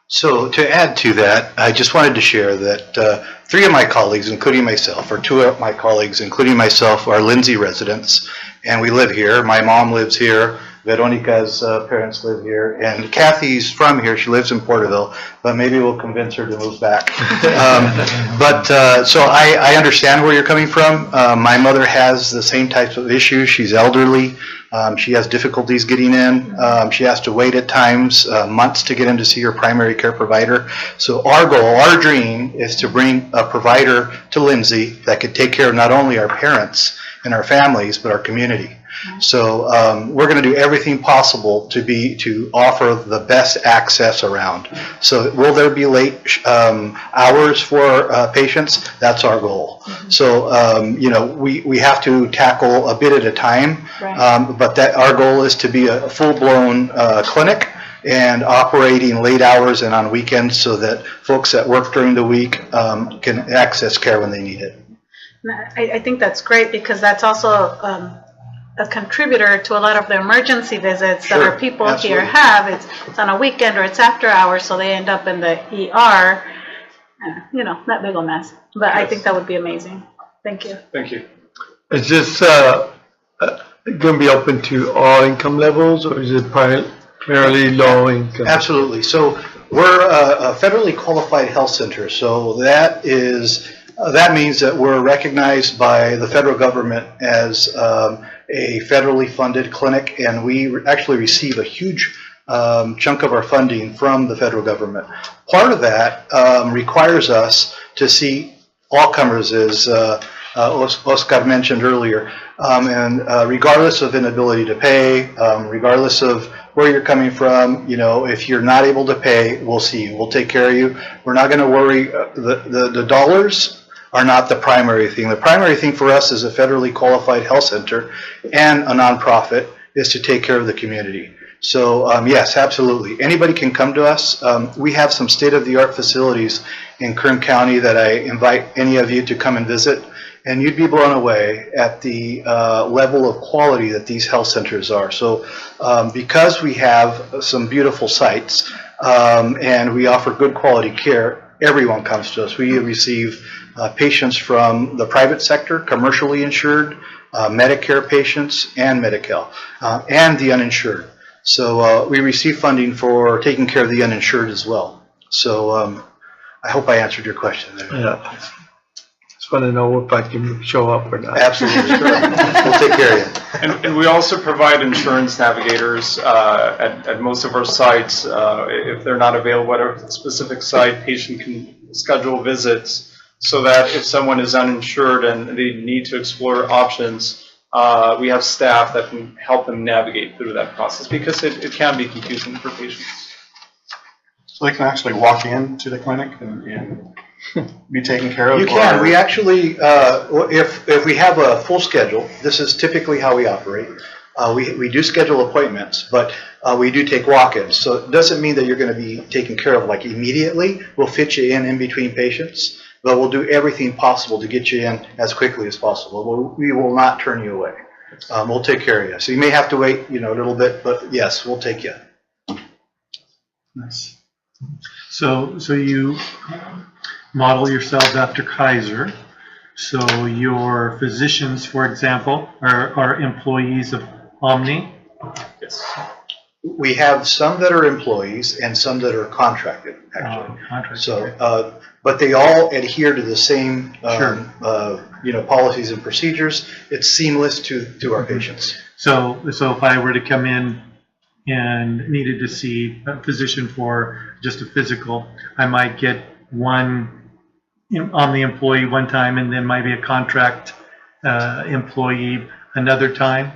So to add to that, I just wanted to share that 3 of my colleagues, including myself, or 2 of my colleagues, including myself, are Lindsay residents, and we live here. My mom lives here. Veronica's parents live here, and Kathy's from here. She lives in Porterville, but maybe we'll convince her to move back. So I understand where you're coming from. My mother has the same types of issues. She's elderly. She has difficulties getting in. She has to wait at times months to get in to see her primary care provider. So our goal, our dream, is to bring a provider to Lindsay that could take care of not only our parents and our families, but our community. So we're going to do everything possible to offer the best access around. So will there be late hours for patients? That's our goal. So we have to tackle a bit at a time, but that our goal is to be a full-blown clinic and operating late hours and on weekends so that folks that work during the week can access care when they need it. I think that's great because that's also a contributor to a lot of the emergency visits that our people here have. It's on a weekend or it's after hours, so they end up in the ER. That big old mess. But I think that would be amazing. Thank you. Thank you. Is this going to be open to all income levels, or is it primarily low income? Absolutely. So we're a federally qualified health center. So that means that we're recognized by the federal government as a federally funded clinic, and we actually receive a huge chunk of our funding from the federal government. Part of that requires us to see all comers, as Oscar mentioned earlier, and regardless of inability to pay, regardless of where you're coming from, if you're not able to pay, we'll see you. We'll take care of you. We're not going to worry. The dollars are not the primary thing. The primary thing for us as a federally qualified health center and a nonprofit is to take care of the community. So yes, absolutely. Anybody can come to us. We have some state-of-the-art facilities in Kern County that I invite any of you to come and visit, and you'd be blown away at the level of quality that these health centers are. So because we have some beautiful sites and we offer good quality care, everyone comes to us. We receive patients from the private sector, commercially insured, Medicare patients, and Medi-Cal, and the uninsured. So we receive funding for taking care of the uninsured as well. So I hope I answered your question there. Yeah. Just want to know if I can show up or not. Absolutely. Sure. We'll take care of you. And we also provide insurance navigators at most of our sites. If they're not available at a specific site, patient can schedule visits so that if someone is uninsured and they need to explore options, we have staff that can help them navigate through that process because it can be confusing for patients. So they can actually walk into the clinic and be taken care of? You can. We actually, if we have a full schedule, this is typically how we operate. We do schedule appointments, but we do take walk-ins. So it doesn't mean that you're going to be taken care of like immediately. We'll fit you in between patients, but we'll do everything possible to get you in as quickly as possible. We will not turn you away. We'll take care of you. So you may have to wait, a little bit, but yes, we'll take you. Nice. So you model yourselves after Kaiser. So your physicians, for example, are employees of Omni? Yes. We have some that are employees and some that are contracted, actually. Contracted. So, but they all adhere to the same, policies and procedures. It's seamless to our patients. So if I were to come in and needed to see a physician for just a physical, I might get one on the employee one time and then maybe a contract employee another time?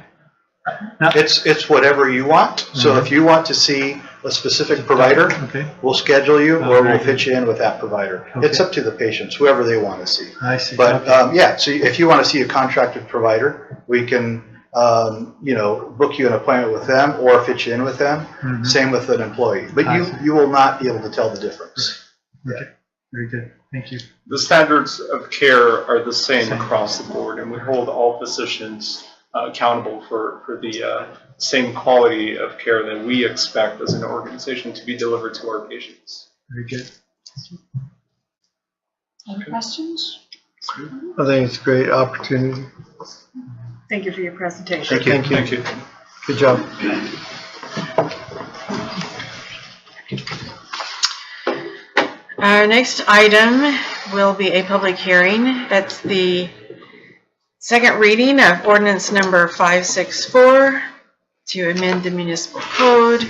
It's whatever you want. So if you want to see a specific provider, Okay. we'll schedule you or very we'll fit you in with that provider. Okay. It's up to the patients, whoever they want to see. I see. But, Okay. yeah, so if you want to see a contracted provider, we can, book you an appointment with them or fit you in with them. Mhm. Same with an employee. But I you, see. you will not be able to tell the difference. Okay. Very good. Thank you. The standards of care are the same across the board, and we hold all physicians accountable for the same quality of care that we expect as an organization to be delivered to our patients. Very good. Any questions? I think it's a great opportunity. Thank you for your presentation. Thank you. Thank you. Good job. Our next item will be a public hearing. It's the second reading of ordinance number 564 to amend the municipal code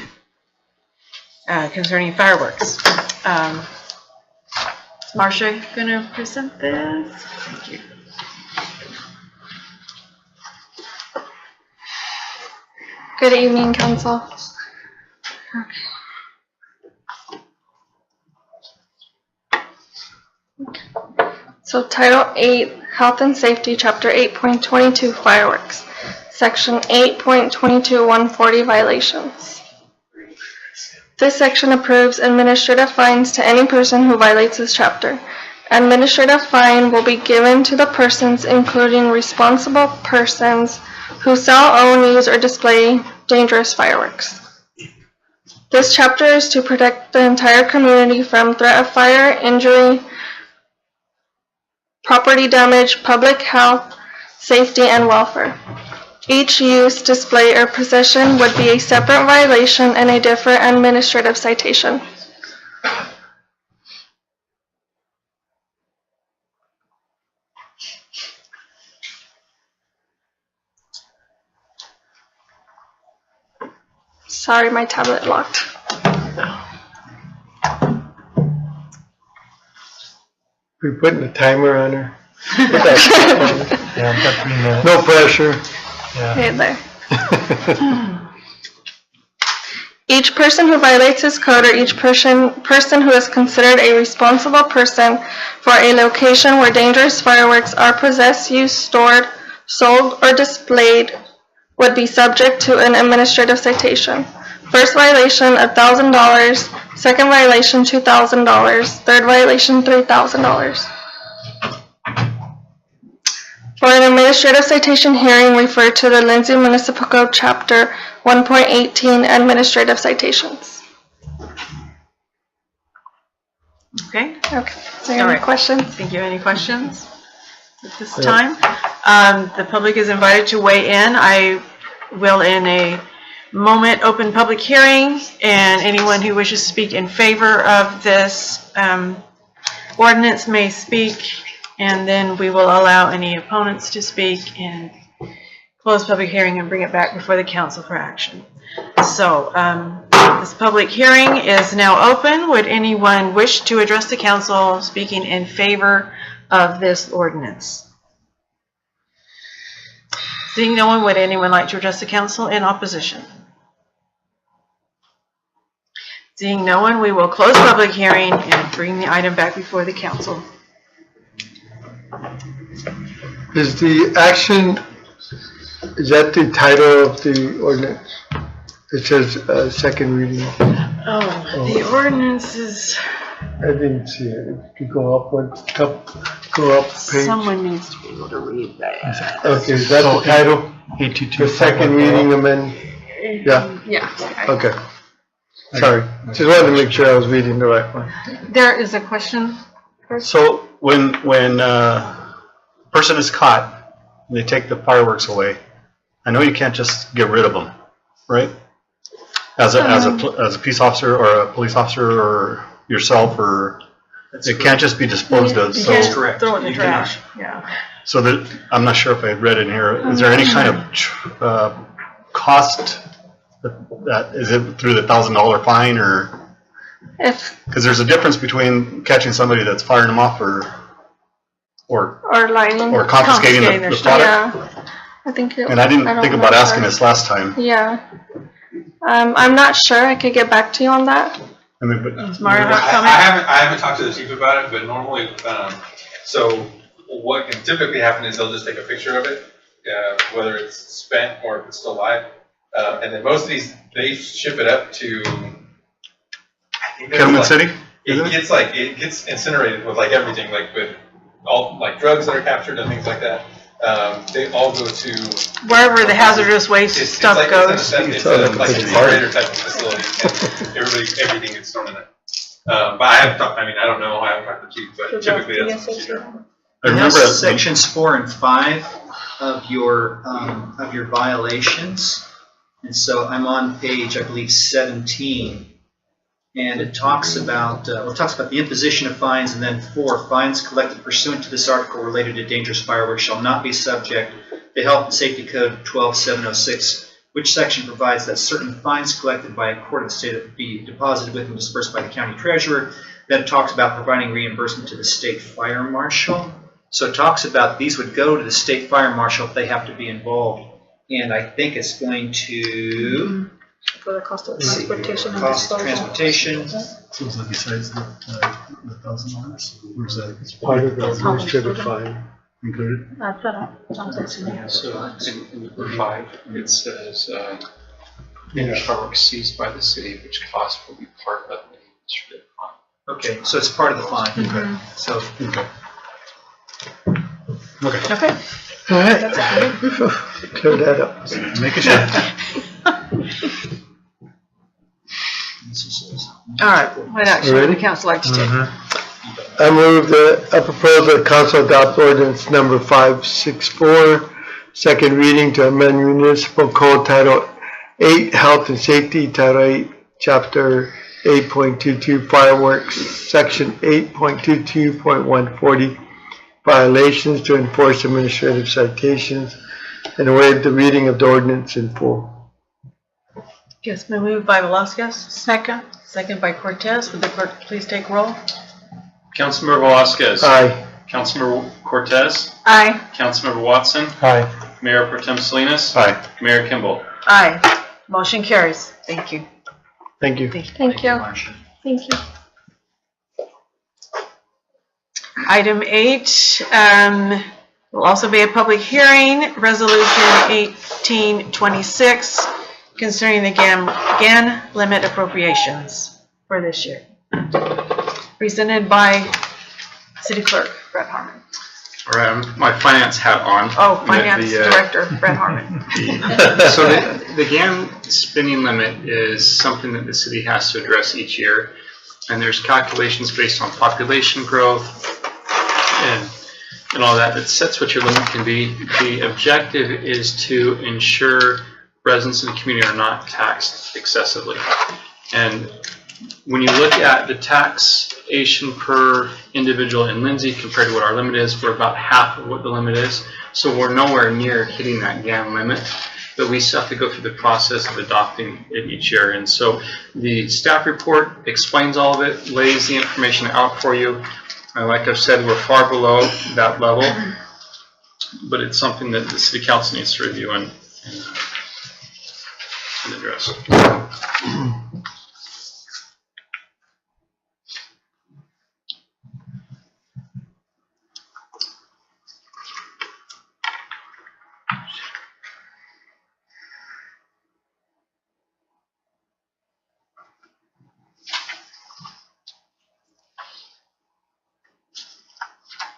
concerning fireworks. Is Marcia going to present this? Thank you. Good evening, Council. So Title 8, Health and Safety, Chapter 8.22, Fireworks, Section 8.22, 140 violations. This section approves administrative fines to any person who violates this chapter. Administrative fine will be given to the persons, including responsible persons, who sell, own, use, or display dangerous fireworks. This chapter is to protect the entire community from threat of fire, injury, property damage, public health, safety, and welfare. Each use, display, or possession would be a separate violation and a different administrative citation. Sorry, my tablet locked. We're putting a timer on her. Yeah, I've got 3 minutes. No pressure. Okay, there. Each person who violates this code, or each person who is considered a responsible person for a location where dangerous fireworks are possessed, used, stored, sold, or displayed, would be subject to an administrative citation. First violation, $1,000. Second violation, $2,000. Third violation, $3,000. For an administrative citation hearing, refer to the Lindsay Municipal Code Chapter 1.18, Administrative Citations. Okay. Okay. Is there All any right. questions? Thank you. Any questions at this time? The public is invited to weigh in. I will, in a moment, open public hearing, and anyone who wishes to speak in favor of this ordinance may speak, and then we will allow any opponents to speak and close public hearing and bring it back before the council for action. So this public hearing is now open. Would anyone wish to address the council speaking in favor of this ordinance? Seeing no one, would anyone like to address the council in opposition? Seeing no one, we will close public hearing and bring the item back before the council. Is the action, is that the title of the ordinance? It says second reading. Oh, the ordinance is, I didn't see it. If you could go up one, go up page. someone needs to be able to read that. Okay, is that the title? 822. The second reading amendment? Yeah, Yeah. okay. Sorry, just wanted to make sure I was reading the right one. There is a question. So when a person is caught, and they take the fireworks away, I know you can't just get rid of them, right? As a peace officer or a police officer or yourself, or it can't just be disposed of. You So, can't correct. throw it in the You cannot. trash. Yeah. so that, I'm not sure if I read in here. Is there any kind of cost? That is it through the $1,000 fine, or If because there's a difference between catching somebody that's firing them off or or lighting. or confiscating Confiscating their the stuff. product. Yeah, I think it. And I didn't don't think know about if asking I- this last time. Yeah. I'm not sure. I could get back to you on that. I mean, but Does Mario have a I comment? haven't talked to the chief about it, but normally, so what can typically happen is they'll just take a picture of it, whether it's spent or if it's still live. And then most of these, they ship it up to, I think there's Calumet City? it gets incinerated with like everything, like with all, like drugs that are captured and things like that. They all go to. Wherever the hazardous waste stuff goes. It's like an incinerator type of facility, and everything gets thrown in it. But I haven't talked, I don't know, I haven't talked to the chief, but typically that's the procedure. I remember That's sections 4 and 5 of your violations. And so I'm on page, I believe, 17. And it talks about, the imposition of fines, and then 4, fines collected pursuant to this article related to dangerous fireworks shall not be subject to Health and Safety Code 12706, which section provides that certain fines collected by a court of the state be deposited with and dispersed by the county treasurer. Then it talks about providing reimbursement to the state fire marshal. So it talks about these would go to the state fire marshal if they have to be involved. And I think it's going to... For the cost of Let's see, transportation and cost of disposal. transportation. So is that besides the $1,000? Or is that It's part of the administrative fine. included? That's it. So in number 5, it says, dangerous fireworks seized by the city, which cost will be part of the administrative fine. Okay, so it's part of the fine. So, Okay. All right. Clear that up. Make it sure. All right, what action would the Ready? council like to take? I move that I propose that council adopt ordinance number 564, second reading to amend municipal code title 8, health and safety, title 8, chapter 8.22 fireworks, section 8.22.140 violations to enforce administrative citations, and waive the reading of the ordinance in full. Yes, been moved by Velasquez. Second. Second by Cortez. Would the clerk please take roll? Councilmember Velasquez. Aye. Councilmember Cortez. Aye. Councilmember Watson. Aye. Mayor Pro Tem Salinas. Aye. Mayor Kimball. Aye. Motion carries. Thank you. Thank you. Thank you. Marcia. Thank you. Item 8 will also be a public hearing, Resolution 1826, concerning the GAN limit appropriations for this year. Presented by City Clerk Brett Harmon. All right, my finance hat on. Oh, Finance Director Brett Harmon. So the GAN spending limit is something that the city has to address each year. And there's calculations based on population growth and all that sets what your limit can be. The objective is to ensure residents in the community are not taxed excessively. And when you look at the taxation per individual in Lindsay compared to what our limit is, we're about half of what the limit is. So we're nowhere near hitting that GAN limit, but we still have to go through the process of adopting it each year. And so the staff report explains all of it, lays the information out for you. Like I've said, we're far below that level, but it's something that the city council needs to review and address.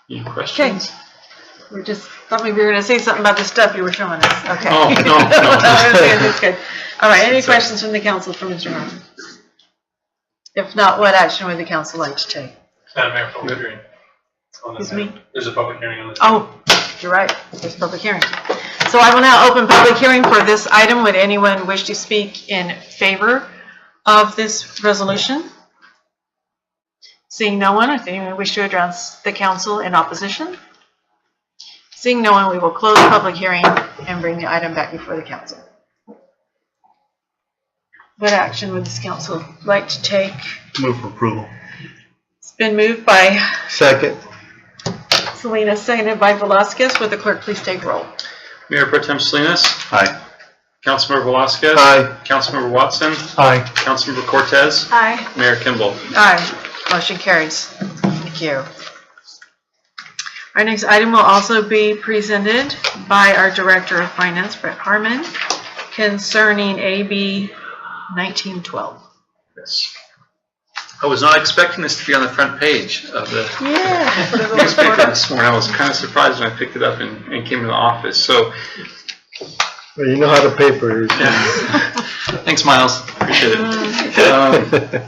Any questions? We just thought maybe you were going to say something about the stuff you were showing us. Okay. Oh, no. That's good. All right, any questions from the council for Mr. Harmon? If not, what action would the council like to take? Madam Mayor, public hearing. on this Excuse me? item. There's a public hearing on this. Oh, you're right, there's a public hearing. So I will now open public hearing for this item. Would anyone wish to speak in favor of this resolution? Seeing no one, if anyone wish to address the council in opposition? Seeing no one, we will close the public hearing and bring the item back before the council. What action would this council like to take? Move for approval. It's been moved by, Second. Salinas, seconded by Velazquez. Would the clerk please take roll? Mayor Pro Tem Salinas. Aye. Councilmember Velazquez. Aye. Councilmember Watson. Aye. Councilmember Cortez. Aye. Mayor Kimball. Aye. Motion carries. Thank you. Our next item will also be presented by our Director of Finance, Brett Harmon, concerning AB 1912. Yes. I was not expecting this to be on the front page of the Yeah. newspaper this morning. I was kind of surprised when I picked it up and came to the office. So, Well, you know how the paper is. thanks, Miles. Appreciate it.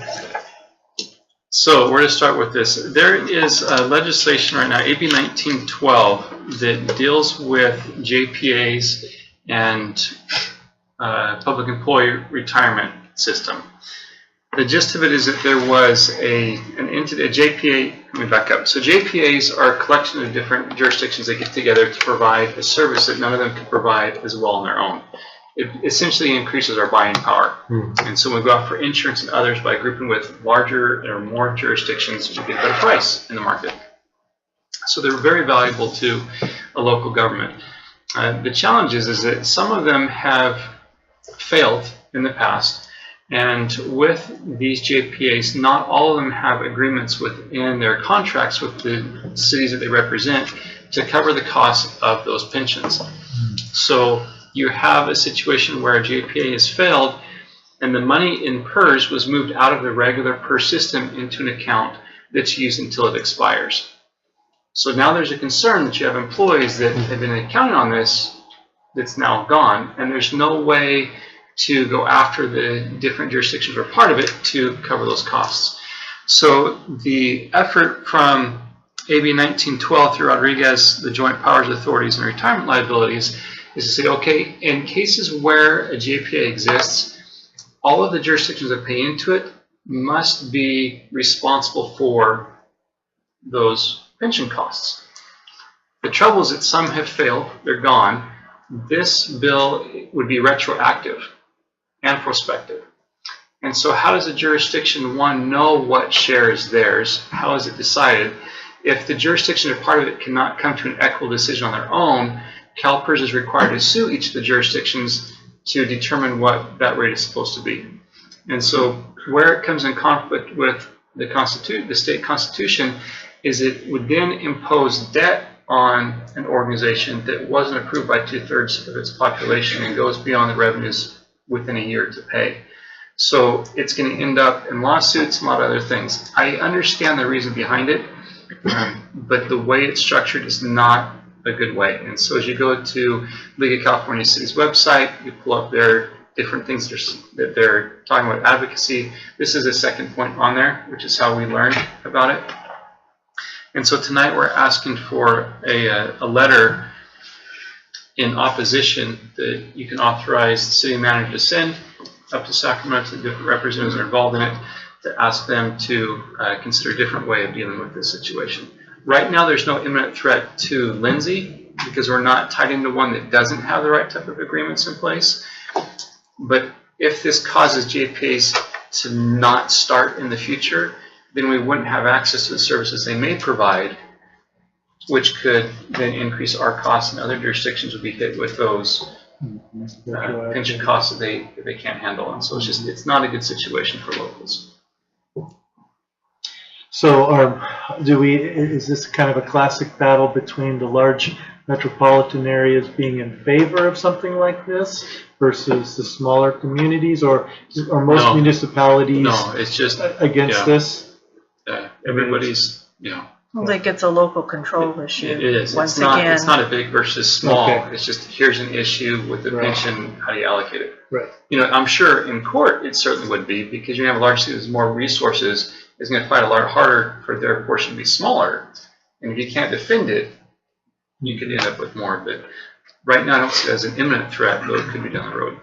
So where to start with this? There is legislation right now, AB 1912, that deals with JPAs and public employee retirement system. The gist of it is that there was an entity, a JPA. Let me back up. So JPAs are a collection of different jurisdictions that get together to provide a service that none of them could provide as well on their own. It essentially increases our buying power. And so when we go out for insurance and others, by grouping with larger or more jurisdictions, we get a better price in the market. So they're very valuable to a local government. The challenge is that some of them have failed in the past, and with these JPAs, not all of them have agreements within their contracts with the cities that they represent to cover the cost of those pensions. So you have a situation where a JPA has failed and the money in PERS was moved out of the regular PERS system into an account that's used until it expires. So now there's a concern that you have employees that have been accounting on this that's now gone, and there's no way to go after the different jurisdictions that are part of it to cover those costs. So the effort from AB 1912 through Rodriguez, the Joint Powers Authorities and Retirement Liabilities, is to say, okay, in cases where a JPA exists, all of the jurisdictions that pay into it must be responsible for those pension costs. The trouble is that some have failed, they're gone. This bill would be retroactive and prospective. And so how does a jurisdiction, one, know what share is theirs? How is it decided? If the jurisdiction or part of it cannot come to an equitable decision on their own, CalPERS is required to sue each of the jurisdictions to determine what that rate is supposed to be. And so where it comes in conflict with the state constitution is it would then impose debt on an organization that wasn't approved by 2/3 of its population and goes beyond the revenues within a year to pay. So it's going to end up in lawsuits and a lot of other things. I understand the reason behind it, but the way it's structured is not a good way. And so as you go to League of California Cities website, you pull up their different things that they're talking about advocacy. This is a second point on there, which is how we learned about it. And so tonight we're asking for a letter in opposition that you can authorize the city manager to send up to Sacramento to the different representatives that are involved in it to ask them to consider a different way of dealing with this situation. Right now there's no imminent threat to Lindsay because we're not tied into one that doesn't have the right type of agreements in place. But if this causes JPAs to not start in the future, then we wouldn't have access to the services they may provide, which could then increase our costs, and other jurisdictions would be hit with those pension costs that they can't handle. And so it's not a good situation for locals. So is this kind of a classic battle between the large metropolitan areas being in favor of something like this versus the smaller communities, or most municipalities it's just against this? Everybody's, I think it's a local control issue. It is. Once again, it's not a big versus small. Okay. It's just here's an issue with the pension. How do you allocate it? Right. I'm sure in court it certainly would be, because you have a large city with more resources is going to fight a lot harder for their portion to be smaller. And if you can't defend it, you could end up with more. But right now I don't see it as an imminent threat, though it could be down the road.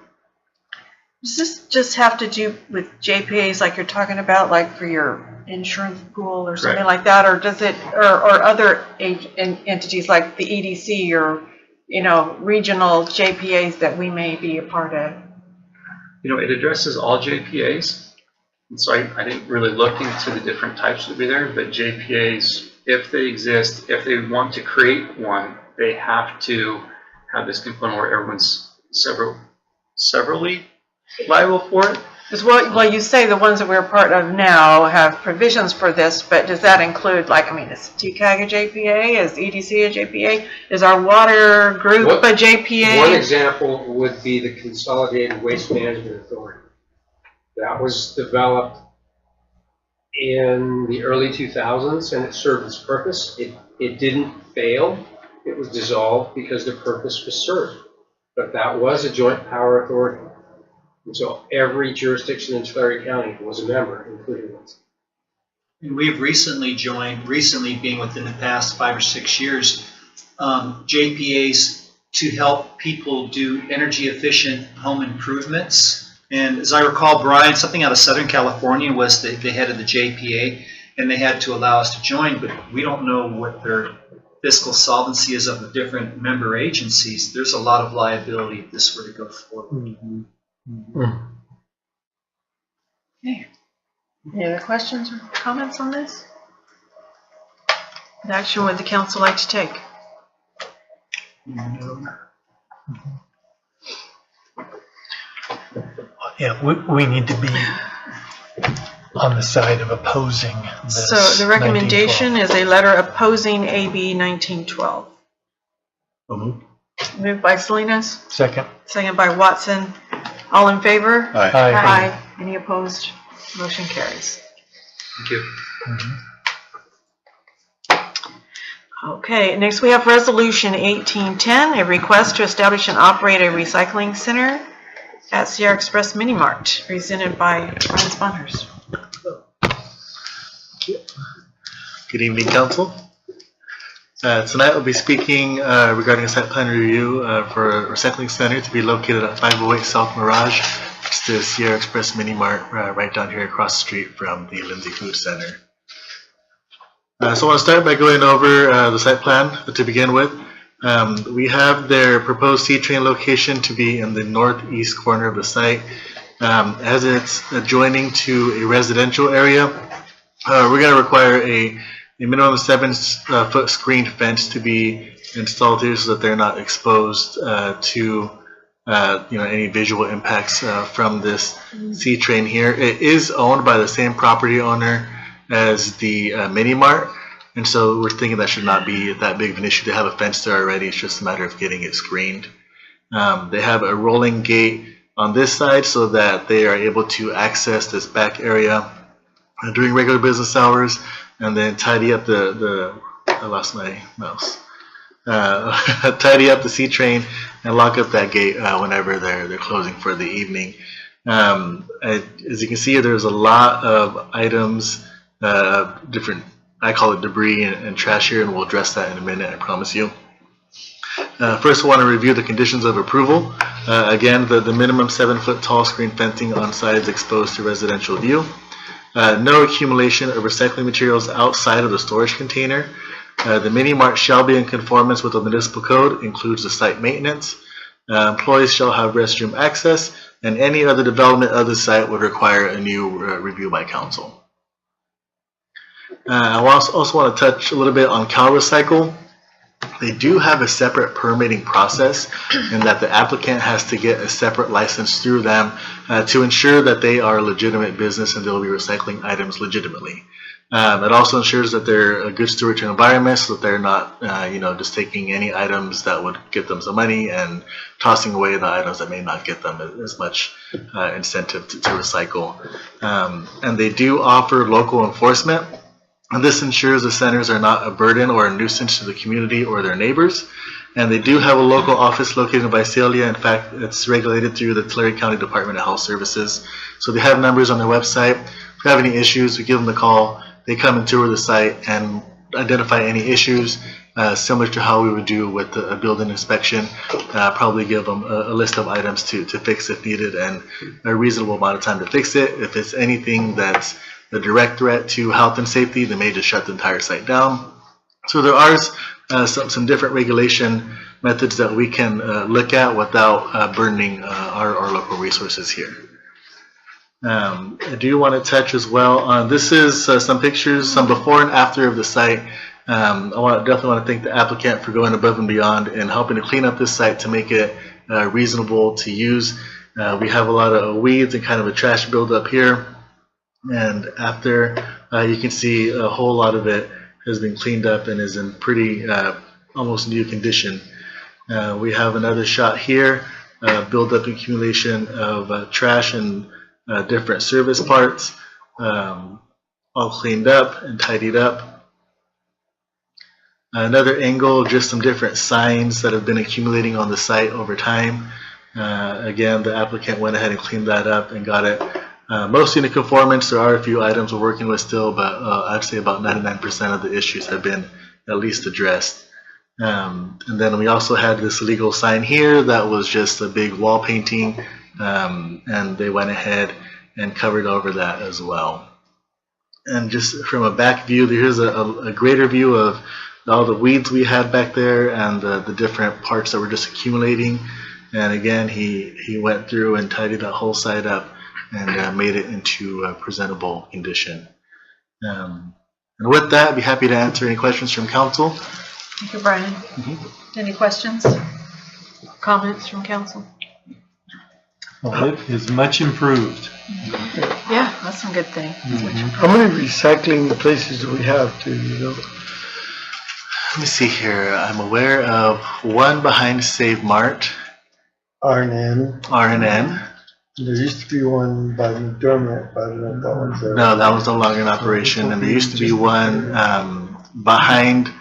Does this just have to do with JPAs like you're talking about, like for your insurance pool or something like that, or does it, or other entities like the EDC or regional JPAs that we may be a part of? It addresses all JPAs, and so I didn't really look into the different types that would be there, but JPAs if they exist, if they want to create one, they have to have this component where everyone's severally liable for it. Because well, you say the ones that we're part of now have provisions for this, but does that include, like, I mean, is TCAG a JPA? Is EDC a JPA? Is our water group a JPA? One example would be the Consolidated Waste Management Authority. That was developed in the early 2000s, and it served its purpose. It didn't fail. It was dissolved because the purpose was served. But that was a joint power authority. And so every jurisdiction in Tulare County was a member, including us. And we've recently joined, recently being within the past 5 or 6 years, JPAs to help people do energy efficient home improvements. And as I recall, Brian, something out of Southern California was the head of the JPA, and they had to allow us to join, but we don't know what their fiscal solvency is of the different member agencies. There's a lot of liability if this were to go forward. Okay. Any other questions or comments on this? What action would the council like to take? Yeah, we need to be on the side of opposing this. So the recommendation is a letter opposing AB 1912. Moved by Salinas, Second. second by Watson. All in favor? Aye. Aye. Any opposed? Motion carries. Thank you. Okay, next we have Resolution 1810, a request to establish and operate a recycling center at Sierra Express Mini Mart, presented by Brian Sponhurst. Good evening, Council. Tonight I'll be speaking regarding a site plan review for a recycling center to be located at 508 South Mirage, next to Sierra Express Mini Mart, right down here across the street from the Lindsay Food Center. So I want to start by going over the site plan to begin with. We have their proposed C-train location to be in the northeast corner of the site. As it's adjoining to a residential area, we're going to require a minimum 7-foot screened fence to be installed here so that they're not exposed to any visual impacts from this C-train here. It is owned by the same property owner as the Mini Mart, and so we're thinking that should not be that big of an issue to have a fence there already. It's just a matter of getting it screened. They have a rolling gate on this side so that they are able to access this back area during regular business hours, and then tidy up I lost my mouse. Tidy up the C-train and lock up that gate whenever they're closing for the evening. As you can see, there's a lot of items, different, I call it debris and trash here, and we'll address that in a minute, I promise you. First, I want to review the conditions of approval. Again, the minimum 7-foot tall screen fencing on sides exposed to residential view. No accumulation of recycling materials outside of the storage container. The Mini Mart shall be in conformance with the municipal code, includes the site maintenance. Employees shall have restroom access, and any other development of the site would require a new review by council. I also want to touch a little bit on CalRecycle. They do have a separate permitting process in that the applicant has to get a separate license through them to ensure that they are a legitimate business and they'll be recycling items legitimately. It also ensures that they're a good steward to the environment, so that they're not just taking any items that would get them some money and tossing away the items that may not get them as much incentive to recycle. And they do offer local enforcement. And this ensures the centers are not a burden or a nuisance to the community or their neighbors. And they do have a local office located in Visalia. In fact, it's regulated through the Tulare County Department of Health Services. So they have numbers on their website. If we have any issues, we give them a call. They come and tour the site and identify any issues, similar to how we would do with a building inspection. Probably give them a list of items to fix if needed, and a reasonable amount of time to fix it. If it's anything that's a direct threat to health and safety, they may just shut the entire site down. So there are some different regulation methods that we can look at without burdening our local resources here. I do want to touch as well on, this is some pictures, some before and after of the site. definitely want to thank the applicant for going above and beyond and helping to clean up this site to make it reasonable to use. We have a lot of weeds and kind of a trash buildup here, and after you can see a whole lot of it has been cleaned up and is in pretty almost new condition. We have another shot here, buildup accumulation of trash and different service parts, all cleaned up and tidied up. Another angle, just some different signs that have been accumulating on the site over time. Again, the applicant went ahead and cleaned that up and got it mostly in conformance. There are a few items we're working with still, but I'd say about 99% of the issues have been at least addressed. And then we also had this illegal sign here that was just a big wall painting, and they went ahead and covered over that as well. And just from a back view, here's a greater view of all the weeds we had back there and the different parts that were just accumulating. And again, he went through and tidied that whole site up and made it into a presentable condition. And with that, I'd be happy to answer any questions from council. Thank you, Brian. Any questions? Comments from council? Well, it is much improved. Yeah, that's a good thing. How many recycling places do we have to, Let me see here. I'm aware of one behind Save Mart. R&N. R&N. There used to be one by McDermott, but I don't know if that one's there. No, that was no longer in operation. And there used to be one behind,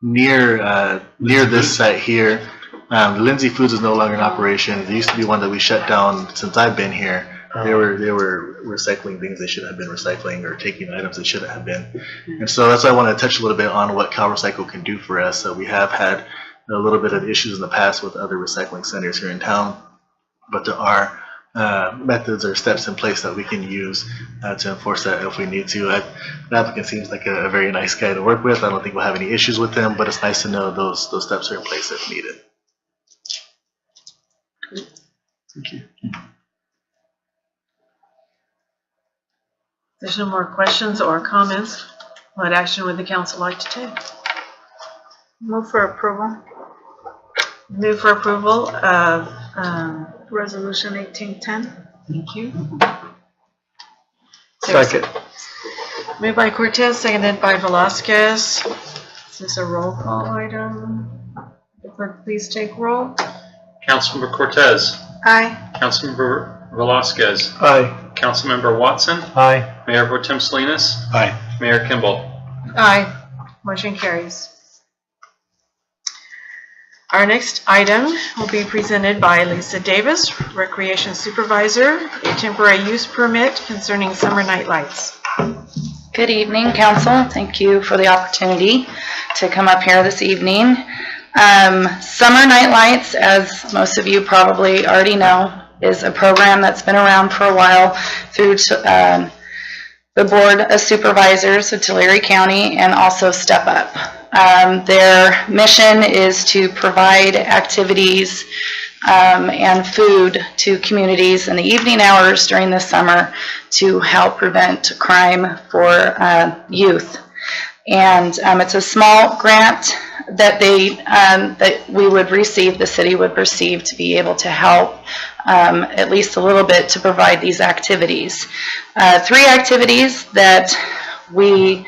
near this site here. Lindsay Foods is no longer in operation. There used to be one that we shut down since I've been here. They were recycling things they shouldn't have been recycling, or taking items they shouldn't have been. And so that's why I want to touch a little bit on what CalRecycle can do for us. So we have had a little bit of issues in the past with other recycling centers here in town, but there are methods or steps in place that we can use to enforce that if we need to. The applicant seems like a very nice guy to work with. I don't think we'll have any issues with him, but it's nice to know those steps are in place if needed. Thank you. There's no more questions or comments. What action would the council like to take? Move for approval. Move for approval of Resolution 1810. Thank you. Second. Moved by Cortez, seconded by Velasquez. Is this a roll call item? Clerk, please take roll. Councilmember Cortez. Aye. Councilmember Velasquez. Aye. Councilmember Watson. Aye. Mayor Pro Tem Salinas. Aye. Mayor Kimball. Aye. Motion carries. Our next item will be presented by Lisa Davis, Recreation Supervisor, a temporary use permit concerning summer night lights. Good evening, Council. Thank you for the opportunity to come up here this evening. Summer Night Lights, as most of you probably already know, is a program that's been around for a while through the Board of Supervisors of Tulare County and also Step Up. Their mission is to provide activities and food to communities in the evening hours during the summer to help prevent crime for youth. And it's a small grant that that we would receive, the city would receive, to be able to help at least a little bit to provide these activities. 3 activities that we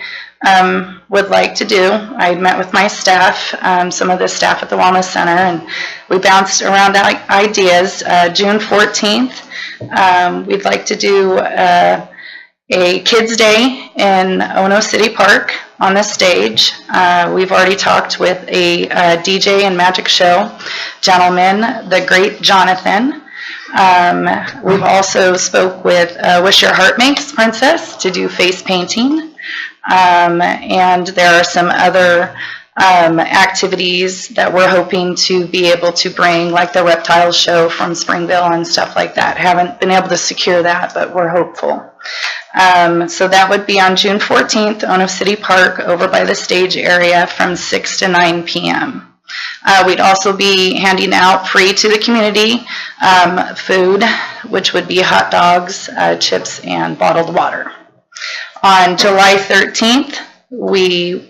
would like to do. I met with my staff, some of the staff at the Wellness Center, and we bounced around ideas. June 14th, we'd like to do a Kids Day in Ono City Park on the stage. We've already talked with a DJ and magic show gentleman, the great Jonathan. We've also spoke with Wish Your Heart Makes Princess to do face painting. And there are some other activities that we're hoping to be able to bring, like the reptile show from Springville and stuff like that. Haven't been able to secure that, but we're hopeful. So that would be on June 14th, Ono City Park, over by the stage area from 6 to 9 p.m. We'd also be handing out free to the community food, which would be hot dogs, chips, and bottled water. On July 13th, we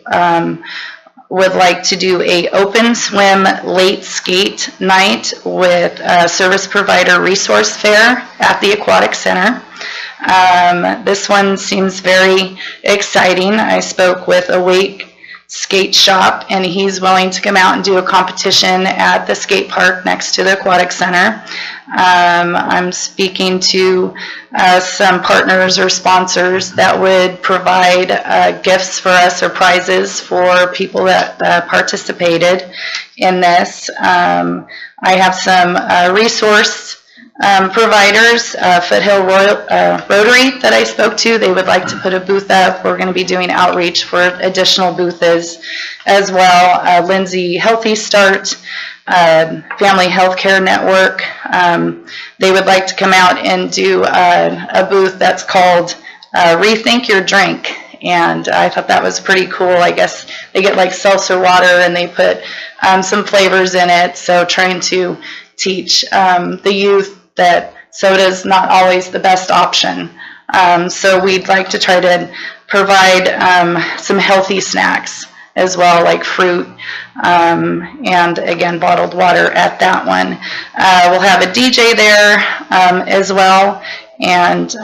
would like to do a open swim late skate night with a service provider resource fair at the Aquatic Center. This one seems very exciting. I spoke with Awake Skate Shop, and he's willing to come out and do a competition at the skate park next to the Aquatic Center. I'm speaking to some partners or sponsors that would provide gifts for us or prizes for people that participated in this. I have some resource providers, Foothill Rotary that I spoke to. They would like to put a booth up. We're going to be doing outreach for additional booths as well. Lindsay Healthy Start, Family Healthcare Network. They would like to come out and do a booth that's called Rethink Your Drink. And I thought that was pretty cool. I guess they get like seltzer water and they put some flavors in it. So trying to teach the youth that soda is not always the best option. So we'd like to try to provide some healthy snacks as well, like fruit, and again, bottled water at that one. We'll have a DJ there as well, and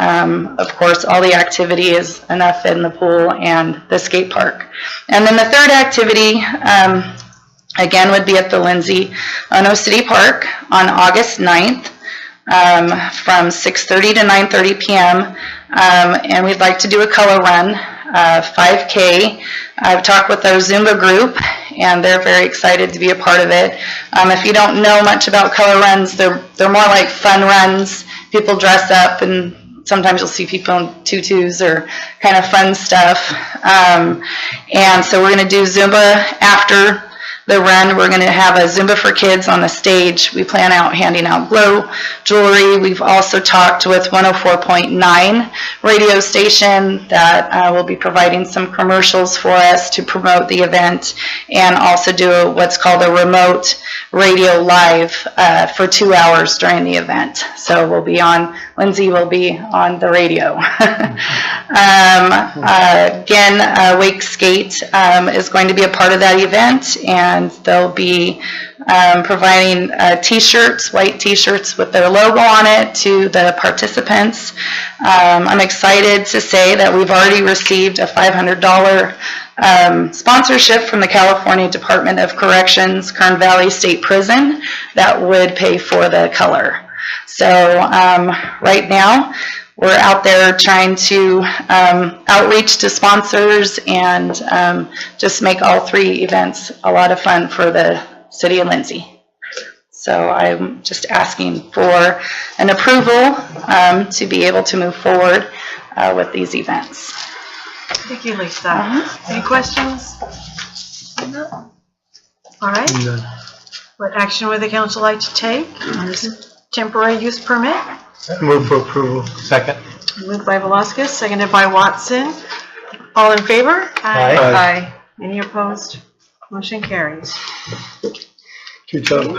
of course, all the activity is enough in the pool and the skate park. And then the third activity, again, would be at the Lindsay Ono City Park on August 9th from 6:30 to 9:30 p.m. And we'd like to do a color run, 5K. I've talked with our Zumba group, and they're very excited to be a part of it. If you don't know much about color runs, they're more like fun runs. People dress up, and sometimes you'll see people in tutus or kind of fun stuff. And so we're going to do Zumba after the run. We're going to have a Zumba for Kids on the stage. We plan out handing out glow jewelry. We've also talked with 104.9 radio station that will be providing some commercials for us to promote the event, and also do what's called a remote radio live for 2 hours during the event. So we'll be on, Lindsay will be on the radio. Again, Wake Skate is going to be a part of that event, and they'll be providing t-shirts, white t-shirts with their logo on it to the participants. I'm excited to say that we've already received a $500 sponsorship from the California Department of Corrections, Kern Valley State Prison, that would pay for the color. So right now, we're out there trying to outreach to sponsors and just make all three events a lot of fun for the city of Lindsay. So I'm just asking for an approval to be able to move forward with these events. Thank you, Lisa. Any questions? No. All right. What action would the council like to take on this temporary use permit? Move for approval. Second. Moved by Velasquez, seconded by Watson. All in favor? Aye. Aye. Any opposed? Motion carries. Good job.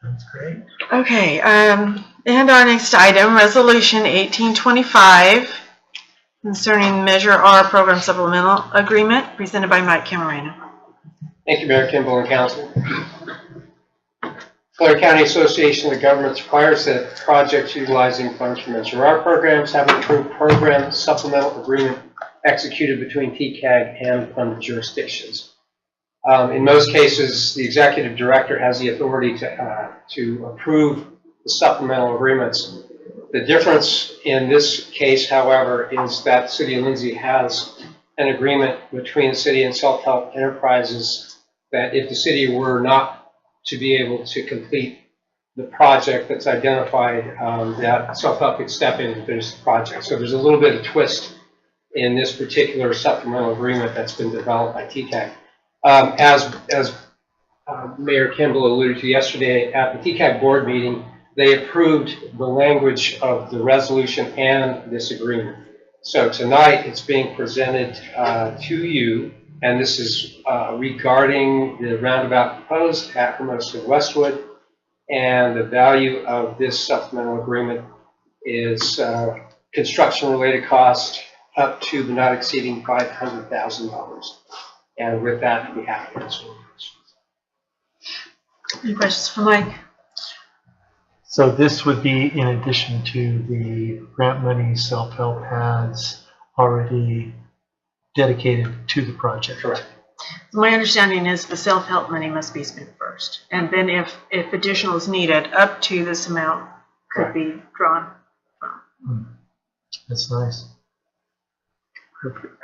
That's great. Okay, and our next item, Resolution 1825, concerning Measure R Program Supplemental Agreement, presented by Mike Camarena. Thank you, Mayor Kimball and Council. Tulare County Association of Governments requires that projects utilizing funds from Measure R programs have an approved program supplemental agreement executed between TCAG and funded jurisdictions. In most cases, the executive director has the authority to approve the supplemental agreements. The difference in this case, however, is that the City of Lindsay has an agreement between the city and Self-Help Enterprises that if the city were not to be able to complete the project that's identified, that Self-Help could step in and finish the project. So there's a little bit of twist in this particular supplemental agreement that's been developed by TCAG. As Mayor Kimball alluded to yesterday at the TCAG board meeting, they approved the language of the resolution and this agreement. So tonight it's being presented to you, and this is regarding the roundabout proposed at Hermosa Westwood, and the value of this supplemental agreement is construction-related cost, up to but not exceeding $500,000. And with that, we have to answer questions. Any questions for Mike? So this would be in addition to the grant money self-help has already dedicated to the project. Correct. My understanding is the self-help money must be spent first, and then if additional is needed, up to this amount could be drawn from. That's nice. Perfect.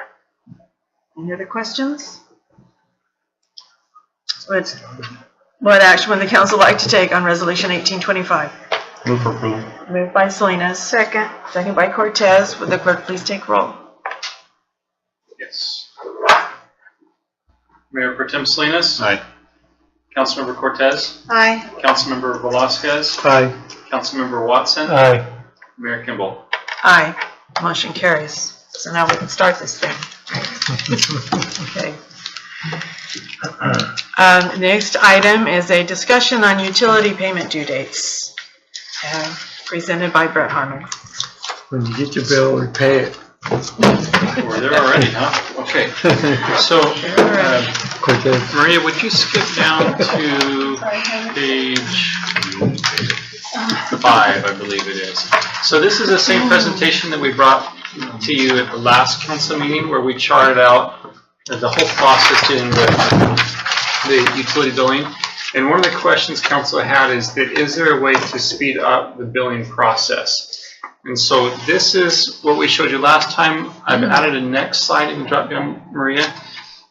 Any other questions? What action would the council like to take on Resolution 1825? Move for approval. Moved by Salinas. Second. Second by Cortez. Would the clerk please take roll? Yes. Mayor Pro Tem Salinas? Aye. Councilmember Cortez? Aye. Councilmember Velasquez? Aye. Councilmember Watson? Aye. Mayor Kimball? Aye. Motion carries. So now we can start this thing. Okay. Next item is a discussion on utility payment due dates, presented by Brett Harmon. When you get your bill, we pay it. We're there already, huh? Okay. So, Cortez. Maria, would you skip down to page 5, I believe it is. So this is the same presentation that we brought to you at the last council meeting where we charted out the whole process dealing with the utility billing. And one of the questions council had is that is there a way to speed up the billing process? And so this is what we showed you last time. I've added a next slide in the drop down, Maria.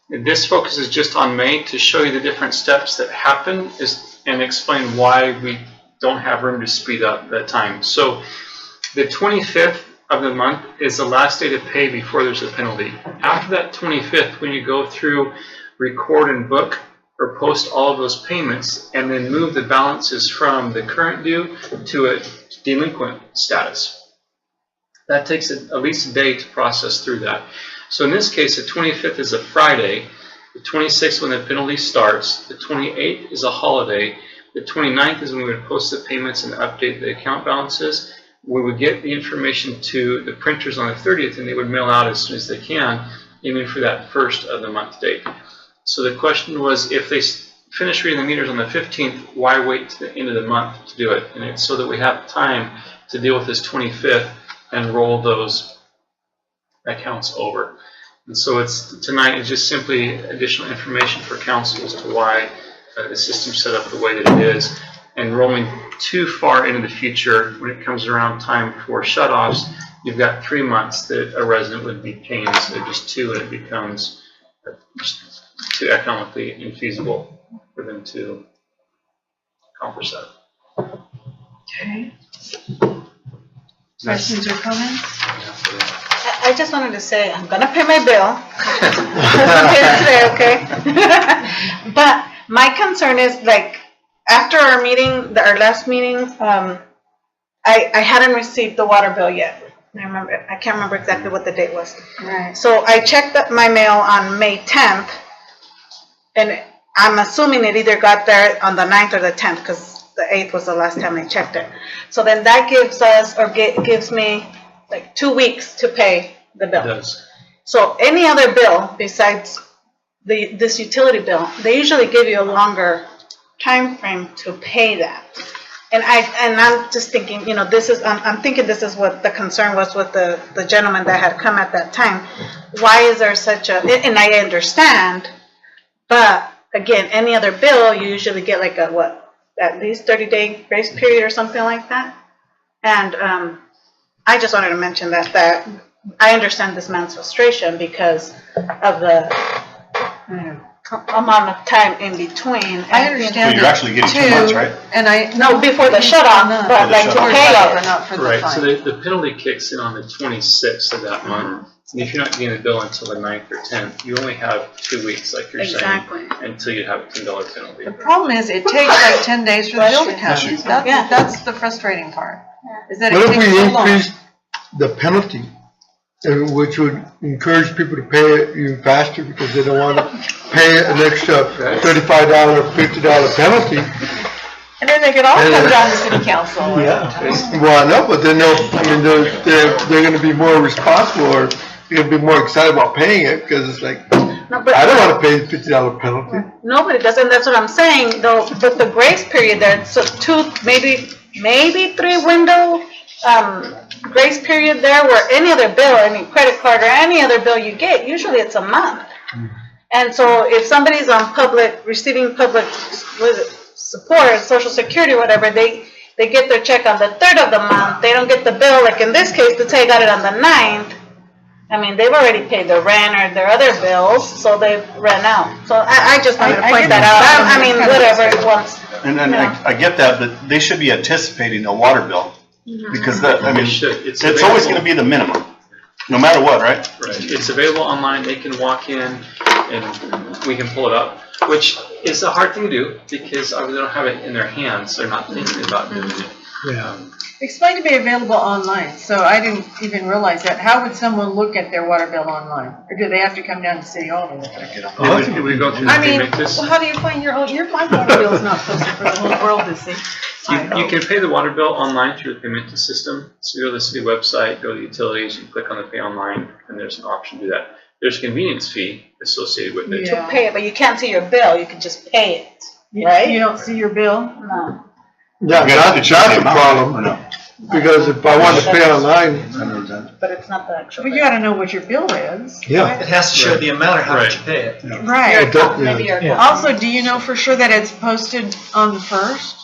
This focuses just on May to show you the different steps that happen and explain why we don't have room to speed up that time. So the 25th of the month is the last day to pay before there's a penalty. After that 25th, when you go through, record and book or post all of those payments and then move the balances from the current due to a delinquent status. That takes at least a day to process through that. So in this case, the 25th is a Friday, the 26th when the penalty starts, the 28th is a holiday, the 29th is when we would post the payments and update the account balances. We would get the information to the printers on the 30th and they would mail out as soon as they can, aiming for that first of the month date. So the question was, if they finish reading the meters on the 15th, why wait to the end of the month to do it? And it's so that we have time to deal with this 25th and roll those accounts over. And so tonight is just simply additional information for council as to why the system's set up the way that it is. And rolling too far into the future, when it comes around time for shutoffs, you've got 3 months that a resident would be paying instead of just 2, and it becomes just too economically infeasible for them to accomplish that. Okay. Questions or comments? I just wanted to say, I'm gonna pay my bill. I'm here today, okay? But my concern is, like, after our meeting, our last meeting, I hadn't received the water bill yet. I can't remember exactly what the date was. Right. So I checked my mail on May 10th, and I'm assuming it either got there on the 9th or the 10th, because the 8th was the last time I checked it. So then that gives us, or gives me, like 2 weeks to pay the bill. It does. So any other bill besides this utility bill, they usually give you a longer time frame to pay that. And I'm just thinking, you know, I'm thinking this is what the concern was with the gentleman that had come at that time. Why is there such a, and I understand, but again, any other bill, you usually get like at least 30-day grace period or something like that. And I just wanted to mention that I understand this man's frustration because of the amount of time in between. I understand. So you're actually getting 2 months, right? And no, before the shut off, but like to pay it. Not for the Right, fine. so the penalty kicks in on the 26th of that month. And if you're not getting a bill until the 9th or 10th, you only have 2 weeks, like you're Exactly. saying, until you have a $10 penalty. The problem is, it takes like 10 days for the bill to come. That's the frustrating part. Is that it What if takes we so long. increase the penalty, which would encourage people to pay it even faster because they don't want to pay an extra $35, $50 penalty? And then they could all come down to city council. Yeah. Well, I know, but then they're going to be more responsible, or you'll be more excited about paying it, because it's like, No, but- I don't wanna pay the $50 penalty. Nobody does, and that's what I'm saying, though, but the grace period there, so two, maybe 3 window, grace period there, where any other bill, any credit card or any other bill you get, usually it's a month. And so if somebody's on receiving public, what is it, support, social security, whatever, they get their check on the 3rd of the month, they don't get the bill, like in this case, let's say I got it on the 9th, I mean, they've already paid their rent or their other bills, so they've ran out. So I just wanted to point that out. I mean, whatever, once. And I get that, but they should be anticipating a water bill, because that, I mean, it's always gonna be the minimum, no matter what, right? Right, it's available online, they can walk in and we can pull it up, which is a hard thing to do because they don't have it in their hands, they're not thinking about doing it. Yeah. Explain to be available online, so I didn't even realize that. How would someone look at their water bill online? Or do they have to come down to City Hall to look at it? We go through the I mean, payment list. well, how do you find your own, my water bill's not posted for the whole world to see. You can pay the water bill online through the payment system. So you go to the city website, go to utilities, you click on the pay online, and there's an option to do that. There's a convenience fee associated with it. To pay it, but you can't see your bill, you can just pay it, right? You don't see your bill? No. Yeah, that's a problem, because if I want to pay online. But it's not the actual. Well, you gotta know what your bill is. Yeah. It has to show the amount or how much you pay it. Right. Your account, maybe your account. Also, do you know for sure that it's posted on the 1st?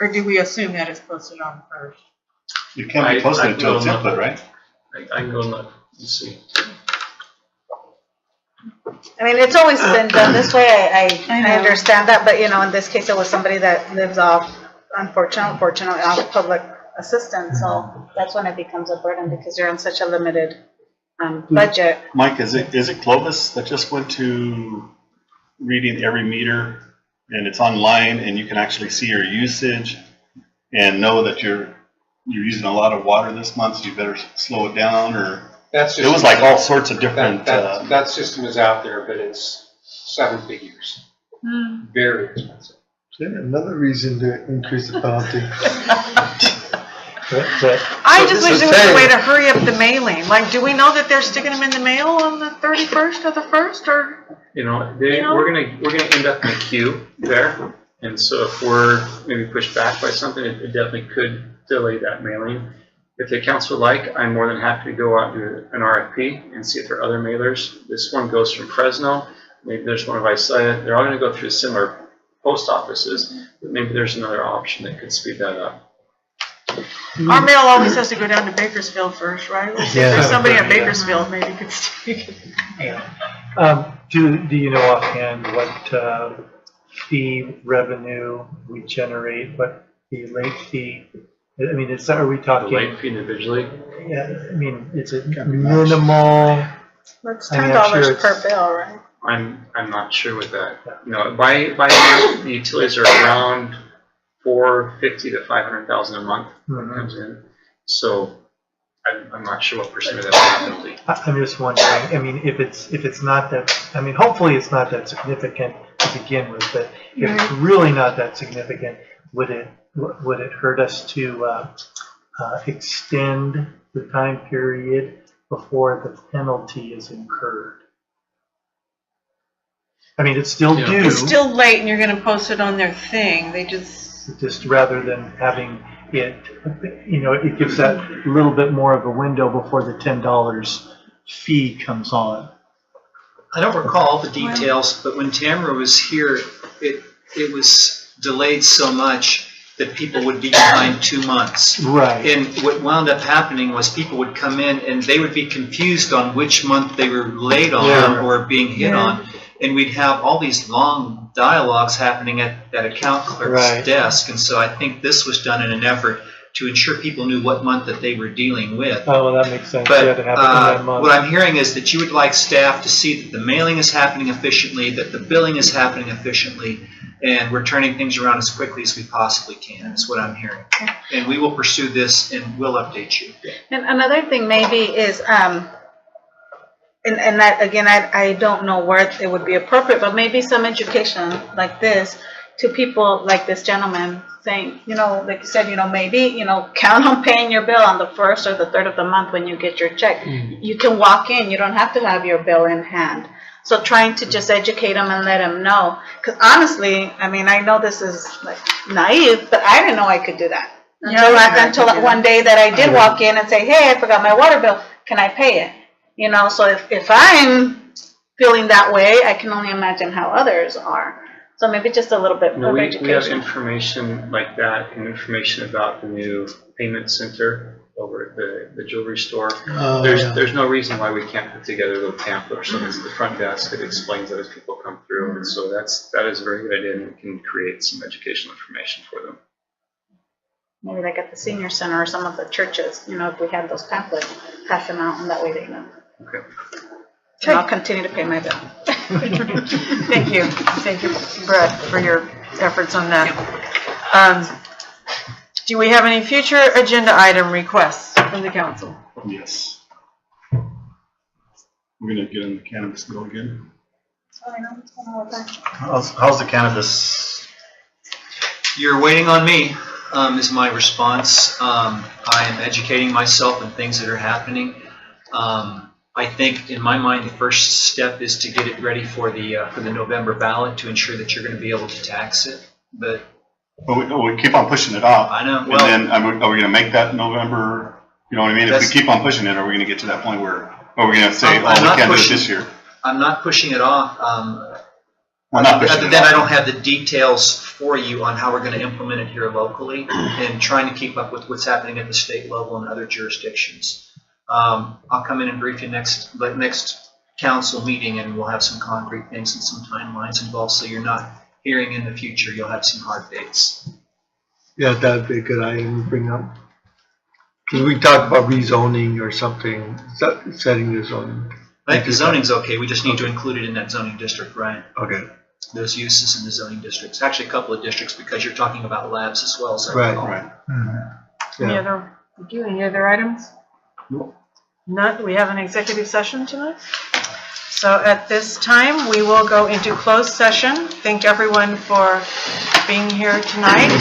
Or do we assume that it's posted on the 1st? You can't be posted until it's input, right? I can go look and see. I mean, it's always been done this way, I know. understand that, but in this case, it was somebody that lives off, unfortunately, off public assistance, so that's when it becomes a burden, because you're on such a limited, budget. Mike, is it Clovis that just went to reading every meter, and it's online, and you can actually see your usage, and know that you're using a lot of water this month, so you better slow it down, or? That's just. It was like all sorts of different. That system is out there, but it's 7 figures. Very expensive. Another reason to increase the penalty. I just wish there was a way to hurry up the mailing. Like, do we know that they're sticking them in the mail on the 31st of the 1st, or? We're gonna end up in a queue there, and so if we're maybe pushed back by something, it definitely could delay that mailing. If the council would like, I'm more than happy to go out and do an RFP and see if there are other mailers. This one goes from Fresno, maybe there's one of Visalia. They're all gonna go through similar post offices, but maybe there's another option that could speed that up. Our mail always has to go down to Bakersfield first, right? Let's see if there's somebody at Bakersfield maybe could speak. Do you know offhand what fee revenue we generate, what the late fee? I mean, are we talking? The late fee individually? Yeah, I mean, is it minimal? That's $10 per bill, right? I'm not sure with that. By month, the utilities are around $450,000 to $500,000 a month when it comes in. So I'm not sure what percent of that will be. I'm just wondering. I mean, if it's not that. I mean, hopefully it's not that significant to begin with. But if it's really not that significant, would it hurt us to extend the time period before the penalty is incurred? I mean, it's still due. It's still late and you're gonna post it on their thing. They just rather than having it, it gives that little bit more of a window before the $10 fee comes on. I don't recall all the details, but when Tamara was here, it was delayed so much that people would be behind 2 months. Right. And what wound up happening was people would come in and they would be confused on which month they were late on or being hit on. And we'd have all these long dialogues happening at that account clerk's desk. And so I think this was done in an effort to ensure people knew what month that they were dealing with. Oh, well, that makes sense. But To have it in that month. what I'm hearing is that you would like staff to see that the mailing is happening efficiently, that the billing is happening efficiently, and we're turning things around as quickly as we possibly can. That's what I'm hearing. And we will pursue this and we'll update you. And another thing maybe is, and that, again, I don't know where it would be appropriate, but maybe some education like this to people like this gentleman saying, like you said, maybe, count on paying your bill on the 1st or the 3rd of the month when you get your check. You can walk in, you don't have to have your bill in hand. So trying to just educate them and let them know. Because honestly, I mean, I know this is like naive, but I didn't know I could do that. Until one day that I did walk in and say, hey, I forgot my water bill. Can I pay it? So if I'm feeling that way, I can only imagine how others are. So maybe just a little bit of education. We have information like that and information about the new payment center over at the jewelry store. There's no reason why we can't put together a little pamphlet or something at the front desk that explains that as people come through. And so that is a very good idea, and we can create some educational information for them. Maybe like at the senior center or some of the churches, if we had those pamphlets, pass them out, and that way they know. Okay. And I'll continue to pay my bill. Thank you. Thank you, Brett, for your efforts on that. Do we have any future agenda item requests from the council? Yes. We're gonna get in the cannabis bill again. How's the cannabis? You're waiting on me, is my response. I am educating myself on things that are happening. I think, in my mind, the first step is to get it ready for the November ballot to ensure that you're going to be able to tax it. But we keep on pushing it off. I know. And then are we going to make that November? You know what I mean? If we keep on pushing it, are we going to get to that point where are we going to say, we can't do it this year? I'm not pushing it off. Other than I don't have the details for you on how we're going to implement it here locally, and trying to keep up with what's happening at the state level and other jurisdictions. I'll come in and brief you next council meeting, and we'll have some concrete things and some timelines involved, so you're not hearing in the future. You'll have some hard dates. Yeah, that'd be a good item to bring up. Because we talked about rezoning or something, setting the zoning. I think the zoning's okay. We just need to include it in that zoning district, right? Okay. Those uses in the zoning districts. Actually, a couple of districts, because you're talking about labs as well. So Right. Any other items? No. None. We have an executive session tonight. So at this time, we will go into closed session. Thank everyone for being here tonight.